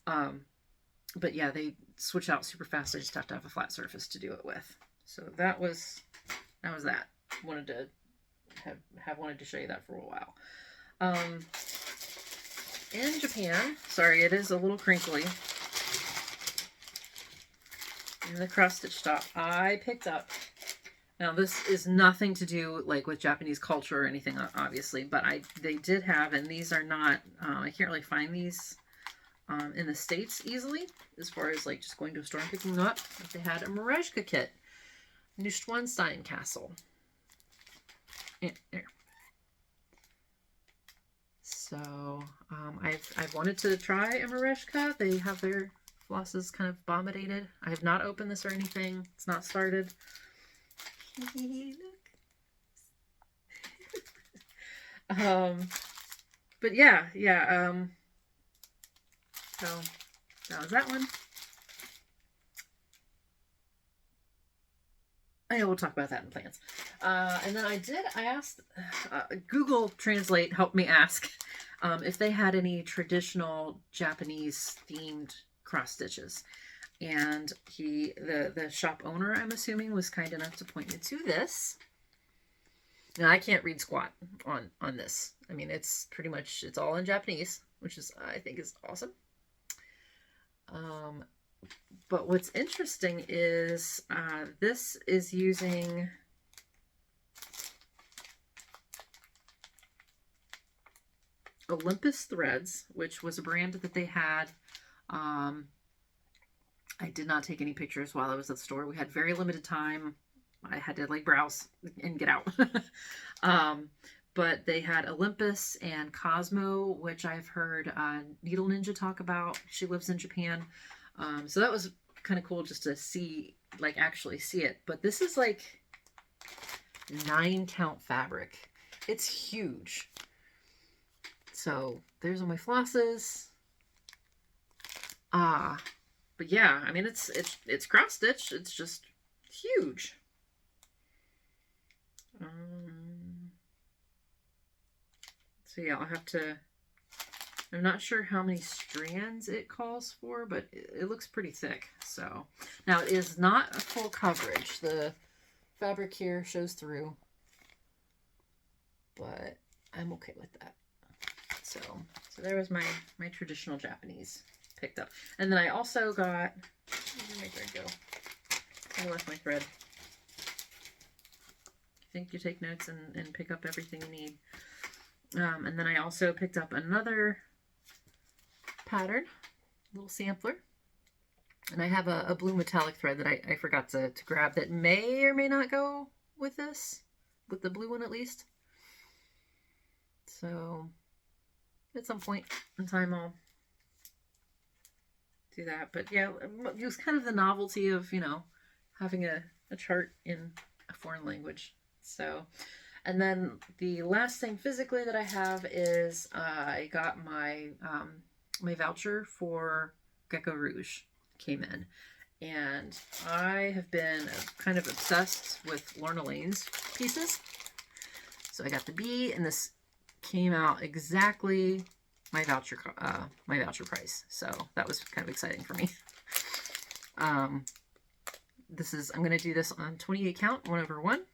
But yeah, they switch out super fast. I just have to have a flat surface to do it with. So that was that. Wanted to have wanted to show you that for a while. In Japan, sorry, it is a little crinkly. In the cross stitch top, I picked up. Now this is nothing to do like with Japanese culture or anything, obviously, but they did have, and these are not. I can't really find these in the States easily, as far as like just going to a store and picking them up. But they had a Merezhka kit, Neuschwanstein Castle. There. So I've wanted to try a Merezhka. They have their flosses kind of bombardated. I have not opened this or anything. It's not started. Look. But yeah. So that was that one. I will talk about that in plans. And then I asked, Google Translate helped me ask if they had any traditional Japanese themed cross stitches. And the shop owner, I'm assuming, was kind enough to point me to this. Now, I can't read squat on this. I mean, it's pretty much, it's all in Japanese, which is, I think, is awesome. But what's interesting is this is using Olympus threads, which was a brand that they had. I did not take any pictures while I was at the store. We had very limited time. I had to like browse and get out. But they had Olympus and Cosmo, which I've heard Needle Ninja talk about. She lives in Japan. So that was kind of cool just to see, like actually see it. But this is like 9 count fabric. It's huge. So there's all my flosses. But yeah, I mean, it's cross stitch. It's just huge. So yeah, I'll have to, I'm not sure how many strands it calls for, but it looks pretty thick. So now it is not a full coverage. The fabric here shows through, but I'm okay with that. So there was my traditional Japanese picked up. And then I also got, where did my thread go? I left my thread. I think you take notes and pick up everything you need. And then I also picked up another pattern, little sampler. And I have a blue metallic thread that I forgot to grab that may or may not go with this, with the blue one at least. So at some point in time I'll do that. But yeah, it was kind of the novelty of, you know, having a chart in a foreign language. So, and then the last thing physically that I have is I got my my voucher for GeckoRouge came in, and I have been kind of obsessed with Lorna Lane's pieces. So I got the B, and this came out exactly my voucher price. So that was kind of exciting for me. This is, I'm going to do this on 28 count, 1/1.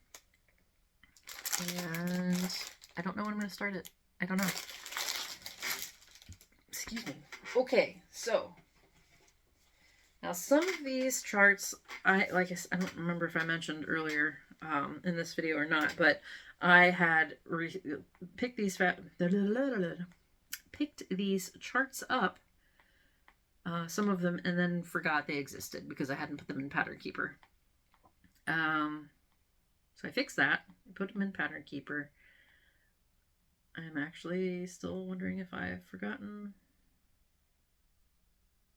And I don't know when I'm going to start it. I don't know. Excuse me. Okay, so now some of these charts, I don't remember if I mentioned earlier in this video or not, but I had picked these charts up, some of them, and then forgot they existed because I hadn't put them in Pattern Keeper. So I fixed that. I put them in Pattern Keeper. I'm actually still wondering if I've forgotten.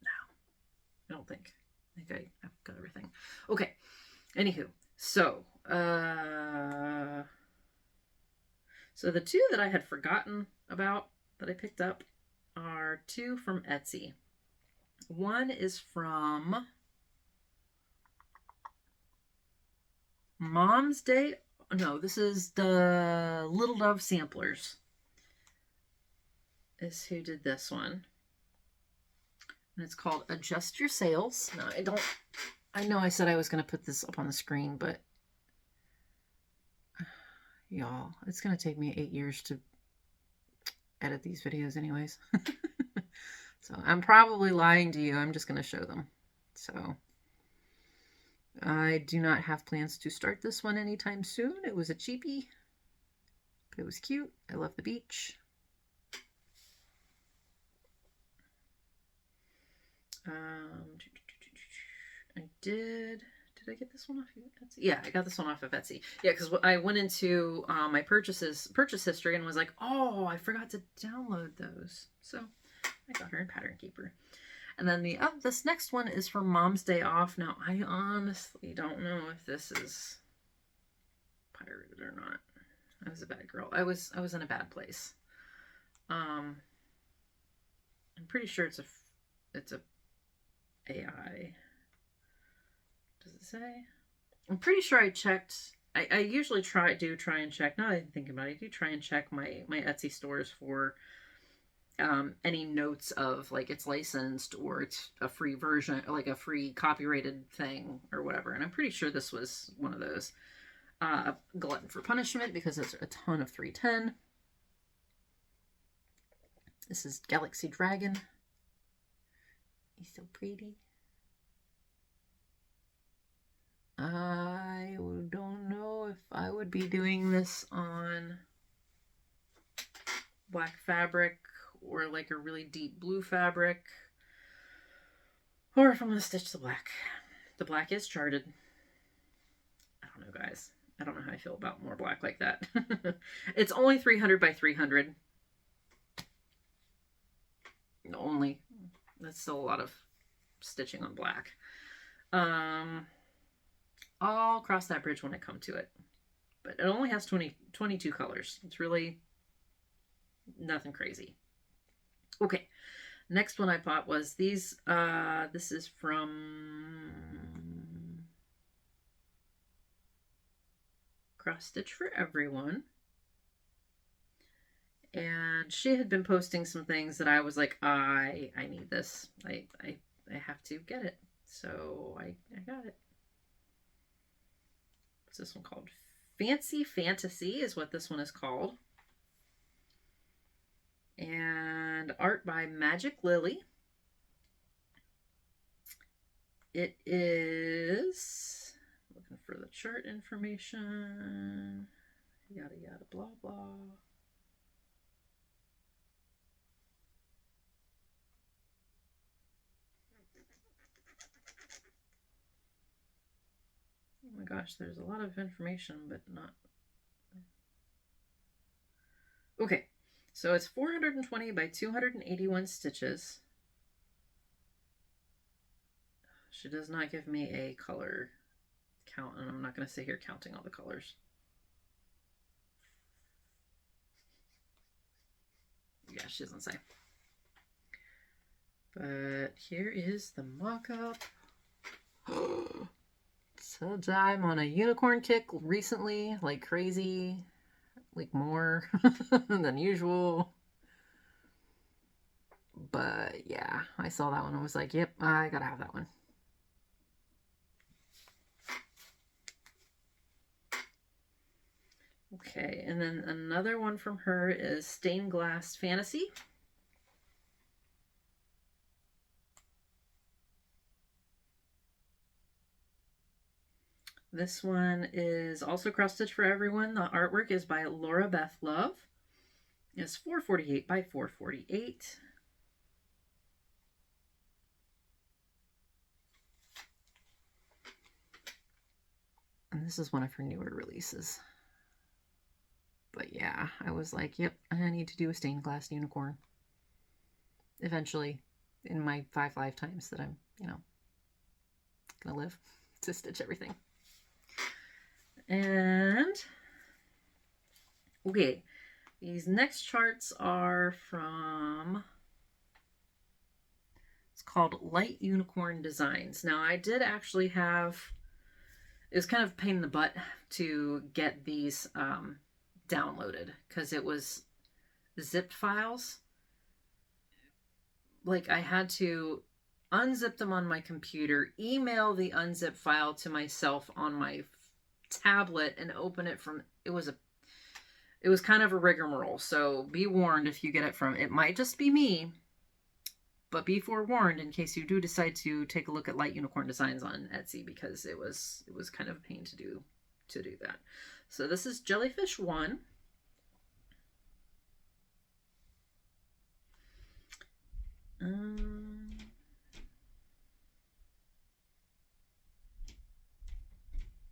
No, I don't think. I think I've got everything. Okay. Anywho, so so the two that I had forgotten about that I picked up are two from Etsy. One is from Mom's Day. No, this is the Littledovesamplers is who did this one. and it's called Adjust Your Sails. Now, I know I said I was going to put this up on the screen, but y'all, it's going to take me 8 years to edit these videos anyways. So I'm probably lying to you. I'm just going to show them. So I do not have plans to start this one anytime soon. It was a cheapie. It was cute. I love the beach. Did I get this one off of Etsy? Yeah, I got this one off of Etsy. Yeah, because I went into my purchase history and was like, oh, I forgot to download those. So I got her in Pattern Keeper. And then this next one is from Mom's Day Off. Now, I honestly don't know if this is pirated or not. I was a bad girl. I was in a bad place. I'm pretty sure it's a AI. Does it say? I'm pretty sure I checked. I usually try and check. Now that I think about it, I do try and check my Etsy stores for any notes of like it's licensed or it's a free version, like a free copyrighted thing or whatever. And I'm pretty sure this was one of those. Glutton for Punishment, because it's a ton of 310. This is Galaxy Dragon. He's so pretty. I don't know if I would be doing this on black fabric or like a really deep blue fabric, or if I'm going to stitch the black. The black is charted. I don't know, guys. I don't know how I feel about more black like that. It's only 300 by 300. Only. That's still a lot of stitching on black. I'll cross that bridge when I come to it. But it only has 22 colors. It's really nothing crazy. Okay. Next one I bought was these. This is from Cross Stitch for Everyone. And she had been posting some things that I was like, I need this. I have to get it. So I got it. What's this one called? Fancy Fantasy is what this one is called. And art by Magic Lily. It is, looking for the chart information, yada yada blah blah. Oh my gosh, there's a lot of information, but not. Okay, so it's 420 by 281 stitches. She does not give me a color count, and I'm not going to sit here counting all the colors. Yeah, she doesn't say. But here is the mock-up. So I'm on a unicorn kick recently, like crazy, like more than usual. But yeah, I saw that one. I was like, yep, I gotta have that one. Okay, and then another one from her is Stained Glass Fantasy. This one is also Cross Stitch for Everyone. The artwork is by Laura Beth Love. It's 448 by 448. And this is one of her newer releases. But yeah, I was like, yep, I need to do a stained glass unicorn. Eventually, in my 5 lifetimes that I'm, gonna live to stitch everything. And, okay, these next charts are from, it's called LightUnicornDesigns. Now, I did actually have, it was kind of a pain in the butt to get these downloaded because it was zipped files. Like, I had to unzip them on my computer, email the unzip file to myself on my tablet, and open it from, it was kind of a rigmarole. So be warned if you get it from, it might just be me, but be forewarned in case you do decide to take a look at LightUnicornDesigns on Etsy, because it was kind of a pain to do that. So this is Jellyfish 1.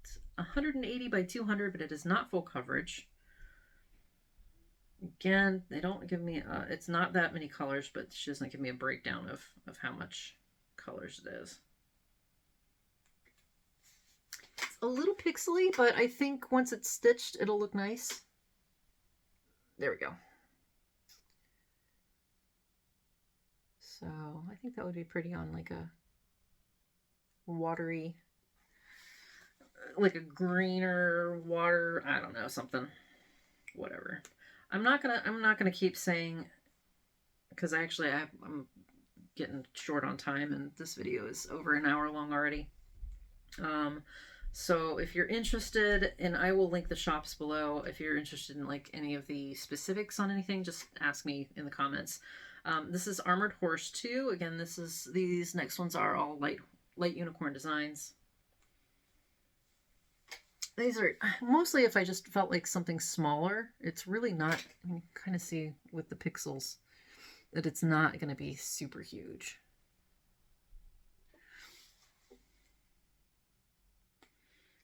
It's 180 by 200, but it is not full coverage. Again, they don't give me, it's not that many colors, but she doesn't give me a breakdown of how much colors it is. It's a little pixely, but I think once it's stitched, it'll look nice. There we go. So I think that would be pretty on like a watery, like a greener water, I don't know, something, whatever. I'm not gonna keep saying, because actually I'm getting short on time and this video is over an hour long already. So if you're interested, and I will link the shops below, if you're interested in like any of the specifics on anything, just ask me in the comments. This is Armored Horse 2. Again, these next ones are all LightUnicornDesigns. These are mostly if I just felt like something smaller. It's really not, you can kind of see with the pixels that it's not going to be super huge.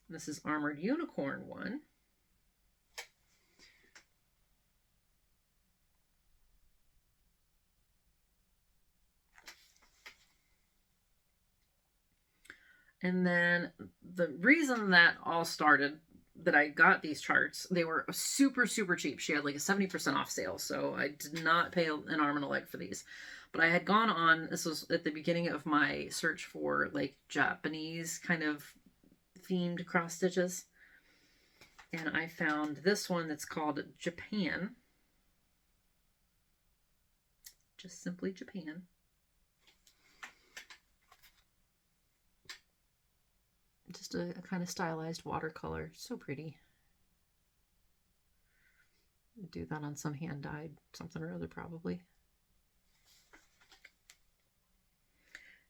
This is Armored Unicorn 1. And then the reason that all started, that I got these charts, they were super, super cheap. She had like a 70% off sale. So I did not pay an arm and a leg for these. But I had gone on, this was at the beginning of my search for like Japanese kind of themed cross stitches. And I found this one that's called Japan. Just simply Japan. Just a kind of stylized watercolor. So pretty. Do that on some hand-dyed something or other probably.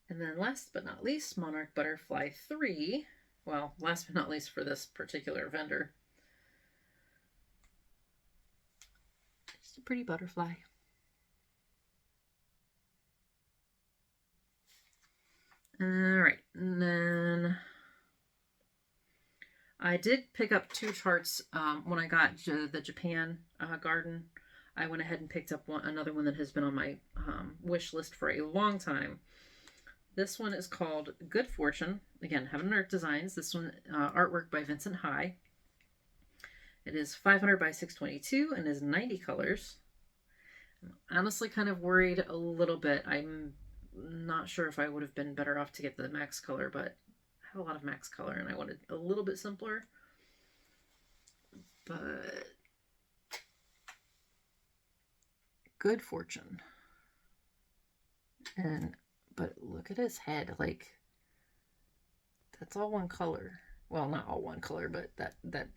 And then last but not least, Monarch Butterfly 3. Well, last but not least for this particular vendor. Just a pretty butterfly. All right, and then I did pick up 2 charts when I got the Japan garden. I went ahead and picked up another one that has been on my wish list for a long time. This one is called Good Fortune. Again, Heaven and Earth Designs. This one, artwork by Vincent High. It is 500 by 622 and is 90 colors. I'm honestly kind of worried a little bit. I'm not sure if I would have been better off to get the max color, but I have a lot of max color and I wanted a little bit simpler. But Good Fortune. But look at his head, like that's all one color. Well, not all one color, but that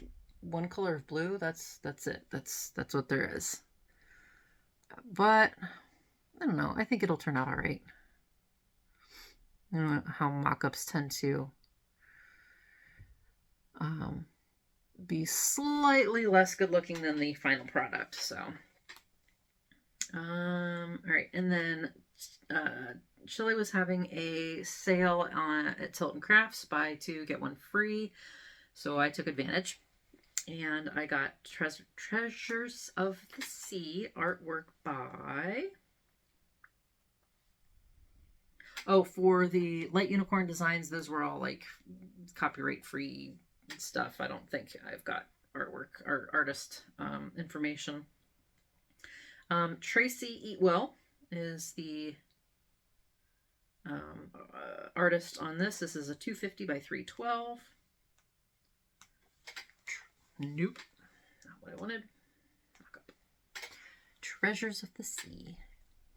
one color of blue, that's it. That's what there is. But I don't know. I think it'll turn out all right. You know how mock-ups tend to be slightly less good looking than the final product. So, all right. And then Chile was having a sale at Tilton Crafts, buy 2 get 1 free. So I took advantage. And I got Treasures of the Sea artwork by... Oh, for the LightUnicornDesigns, those were all like copyright free stuff. I don't think I've got artwork or artist information. Tracy Eatwell is the artist on this. This is a 250 by 312. Nope, not what I wanted. Treasures of the Sea.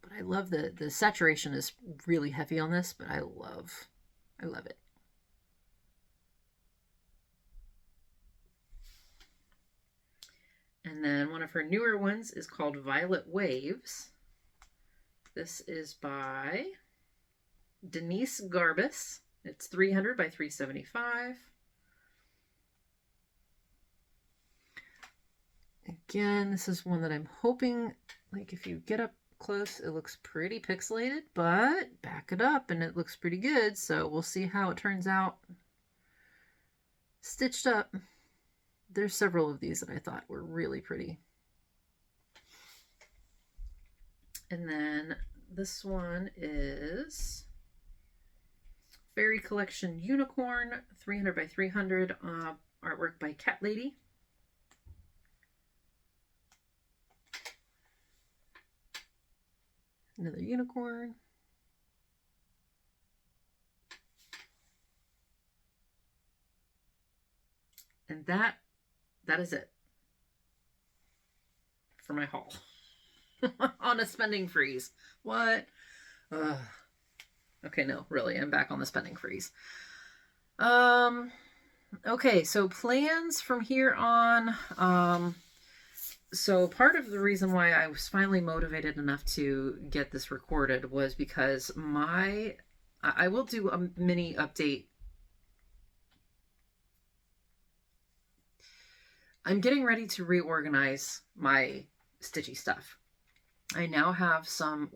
But I love the saturation is really heavy on this, but I love it. And then one of her newer ones is called Violet Waves. This is by Denise Garbus. It's 300 by 375. Again, this is one that I'm hoping, like if you get up close, it looks pretty pixelated, but back it up and it looks pretty good. So we'll see how it turns out stitched up. There's several of these that I thought were really pretty. And then this one is Fairy Collection Unicorn, 300 by 300, artwork by Cat Lady. Another unicorn. And that is it for my haul. On a spending freeze. What? Okay, no, really, I'm back on the spending freeze. Okay, so plans from here on. So part of the reason why I was finally motivated enough to get this recorded was because I will do a mini update. I'm getting ready to reorganize my stitchy stuff. I now have some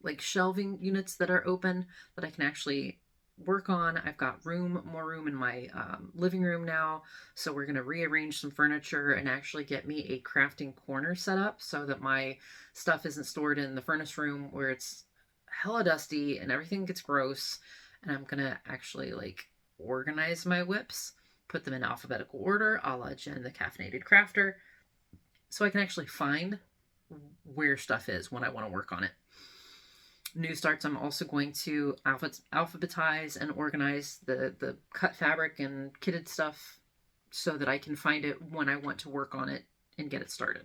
like shelving units that are open that I can actually work on. I've got more room in my living room now, so we're going to rearrange some furniture and actually get me a crafting corner set up so that my stuff isn't stored in the furnace room where it's hella dusty and everything gets gross. And I'm going to actually like organize my whips, put them in alphabetical order a la Jen the Caffeinated Crafter, so I can actually find where stuff is when I want to work on it. New starts, I'm also going to alphabetize and organize the cut fabric and kitted stuff so that I can find it when I want to work on it and get it started.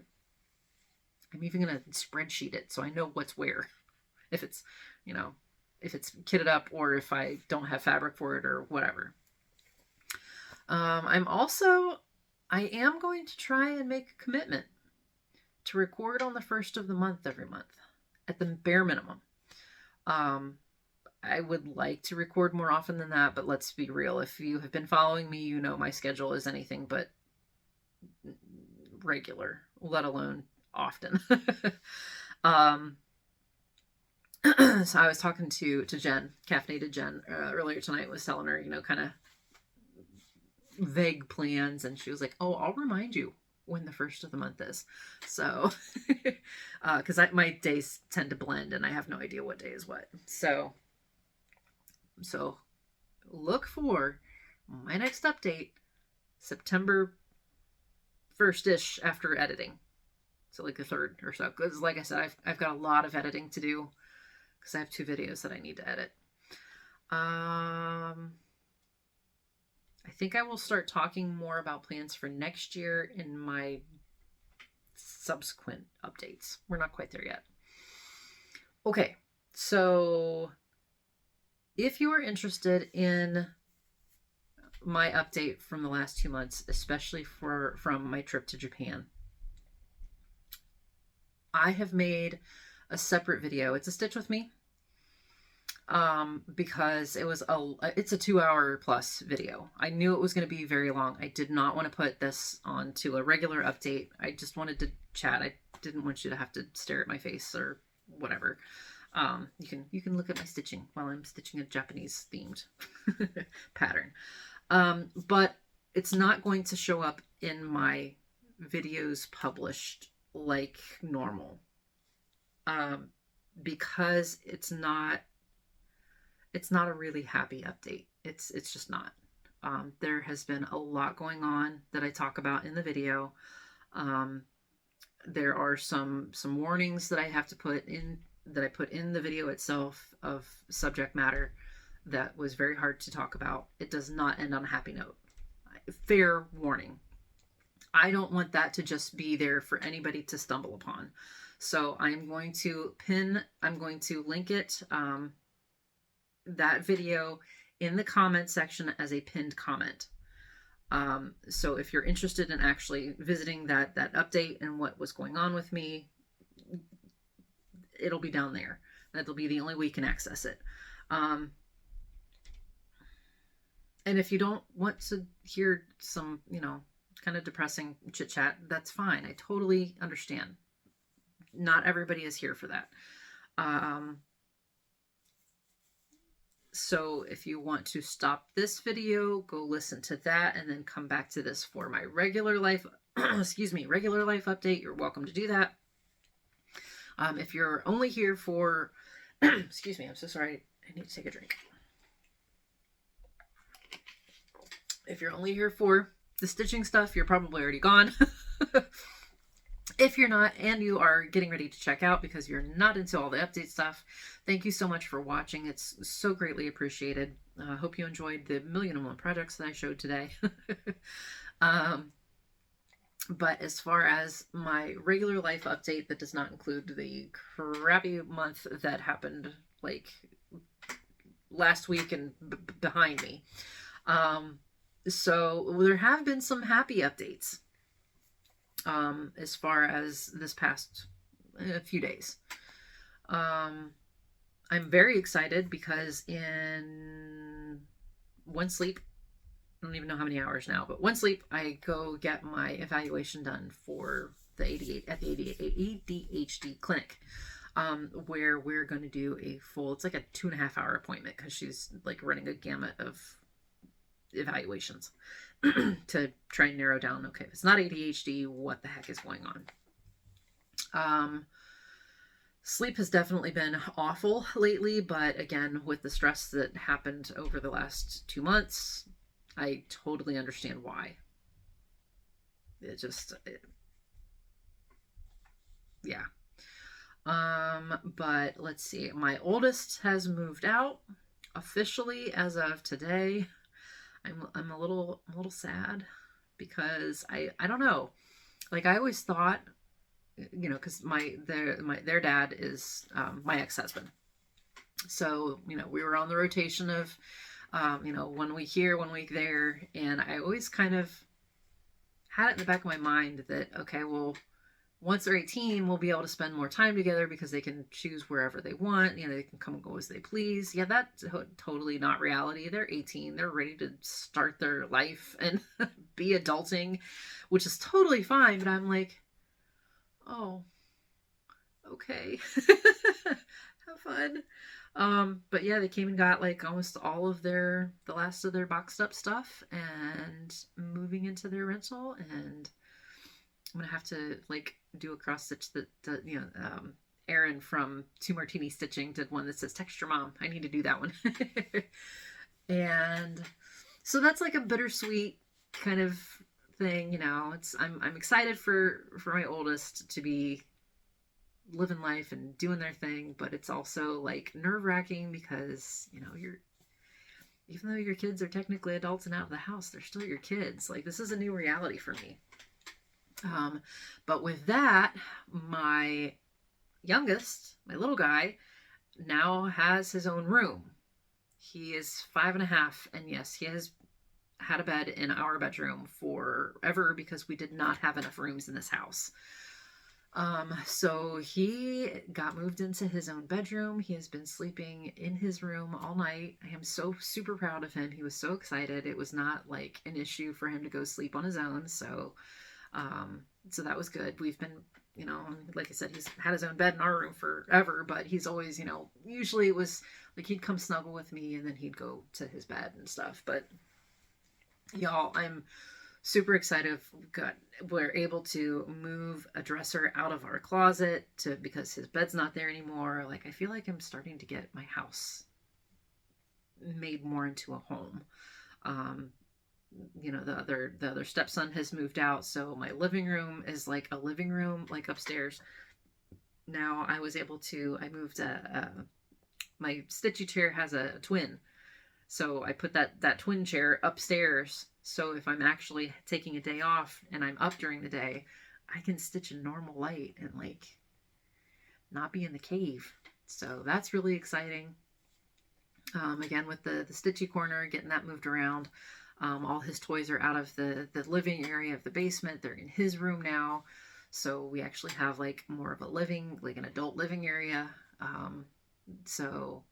I'm even going to spreadsheet it so I know what's where. If it's, if it's kitted up or if I don't have fabric for it or whatever. I am going to try and make a commitment to record on the 1st of the month every month at the bare minimum. I would like to record more often than that, but let's be real. If you have been following me, you know my schedule is anything but regular, let alone often. So I was talking to Jen, Caffeinated Jen, earlier tonight, was telling her, kind of vague plans, and she was like, oh, I'll remind you when the 1st of the month is. So, because my days tend to blend and I have no idea what day is what. So look for my next update September 1st-ish after editing. So like the 3rd or so. Because like I said, I've got a lot of editing to do because I have 2 videos that I need to edit. I think I will start talking more about plans for next year in my subsequent updates. We're not quite there yet. Okay, so if you are interested in my update from the last 2 months, especially from my trip to Japan, I have made a separate video. It's a stitch with me. Because it's a 2-hour plus video. I knew it was going to be very long. I did not want to put this onto a regular update. I just wanted to chat. I didn't want you to have to stare at my face or whatever. You can look at my stitching while I'm stitching a Japanese themed pattern. But it's not going to show up in my videos published like normal. Because it's not a really happy update. It's just not. There has been a lot going on that I talk about in the video. There are some warnings that I have to put in, that I put in the video itself, of subject matter that was very hard to talk about. It does not end on a happy note. Fair warning. I don't want that to just be there for anybody to stumble upon. So I'm going to link it, that video, in the comment section as a pinned comment. So if you're interested in actually visiting that update and what was going on with me, it'll be down there. That'll be the only way you can access it. And if you don't want to hear some, kind of depressing chit chat, that's fine. I totally understand. Not everybody is here for that. So if you want to stop this video, go listen to that, and then come back to this for my regular life, regular life update, you're welcome to do that. If you're only here for, excuse me, I'm so sorry. I need to take a drink. If you're only here for the stitching stuff, you're probably already gone. If you're not, and you are getting ready to check out because you're not into all the update stuff, thank you so much for watching. It's so greatly appreciated. I hope you enjoyed the 1,000,001 projects that I showed today. But as far as my regular life update, that does not include the crappy month that happened like last week and behind me. So there have been some happy updates. As far as this past few days. I'm very excited because in one sleep, I don't even know how many hours now, but one sleep, I go get my evaluation done for the ADHD clinic, where we're going to do a full, it's like a 2.5-hour appointment because she's like running a gamut of evaluations to try and narrow down, okay, if it's not ADHD, what the heck is going on? Sleep has definitely been awful lately, but again, with the stress that happened over the last 2 months, I totally understand why. Yeah. But let's see, my oldest has moved out officially as of today. I'm a little sad because I don't know, like I always thought, because their dad is my ex-husband, so we were on the rotation of 1 week here, 1 week there, and I always kind of had it in the back of my mind that, okay, well, once they're 18, we'll be able to spend more time together because they can choose wherever they want. They can come and go as they please. Yeah, that's totally not reality. They're 18. They're ready to start their life and be adulting, which is totally fine. But I'm like, oh, okay. Have fun. But yeah, they came and got like almost all of the last of their boxed up stuff and moving into their rental, and I'm gonna have to like do a cross stitch that Erin from 2 Martini Stitching did one that says "Texture Mom." I need to do that one. And so that's like a bittersweet kind of thing, I'm excited for my oldest to be living life and doing their thing, but it's also like nerve-wracking because even though your kids are technically adults and out of the house, they're still your kids. Like, this is a new reality for me. But with that, my youngest, my little guy, now has his own room. He is 5.5, and yes, he has had a bed in our bedroom forever because we did not have enough rooms in this house. So he got moved into his own bedroom. He has been sleeping in his room all night. I am so super proud of him. He was so excited. It was not like an issue for him to go sleep on his own. So that was good. We've been, like I said, he's had his own bed in our room forever, but he's always, usually it was like he'd come snuggle with me and then he'd go to his bed and stuff. But y'all, I'm super excited. We're able to move a dresser out of our closet because his bed's not there anymore. Like, I feel like I'm starting to get my house made more into a home. The other stepson has moved out, so my living room is like a living room, like upstairs. Now I moved my stitchy chair has a twin, so I put that twin chair upstairs So if I'm actually taking a day off and I'm up during the day, I can stitch in normal light and like not be in the cave. So that's really exciting. Again, with the stitchy corner, getting that moved around. All his toys are out of the living area of the basement. They're in his room now. So we actually have like more of a living, like an adult living area. So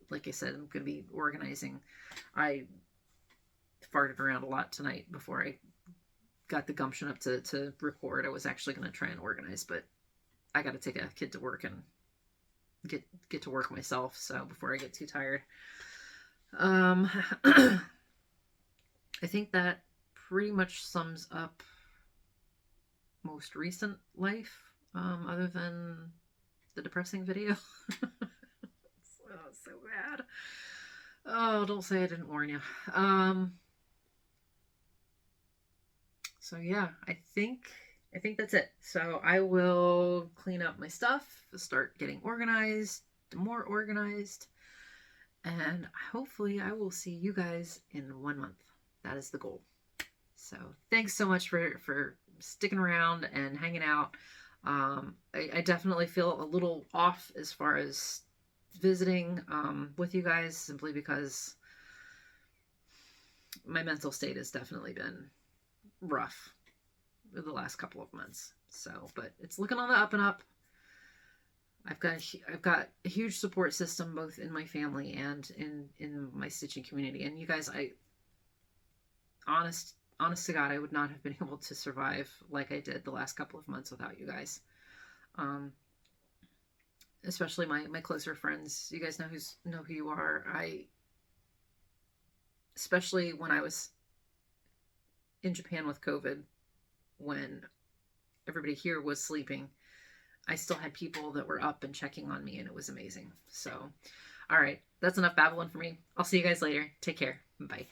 like I said, I'm going to be organizing. I farted around a lot tonight before I got the gumption up to record. I was actually going to try and organize, but I got to take a kid to work and get to work myself. So before I get too tired, I think that pretty much sums up most recent life, other than the depressing video. Oh, so bad. Oh, don't say I didn't warn you. So yeah, I think that's it. So I will clean up my stuff, start getting organized, more organized, and hopefully I will see you guys in 1 month. That is the goal. So thanks so much for sticking around and hanging out. I definitely feel a little off as far as visiting with you guys, simply because my mental state has definitely been rough the last couple of months. So, but it's looking on the up and up. I've got a huge support system, both in my family and in my stitching community. And you guys, honest to God, I would not have been able to survive like I did the last couple of months without you guys. Especially my closer friends. You guys know who you are. Especially when I was in Japan with COVID, when everybody here was sleeping, I still had people that were up and checking on me, and it was amazing. So, all right, that's enough babbling for me. I'll see you guys later. Take care. Bye.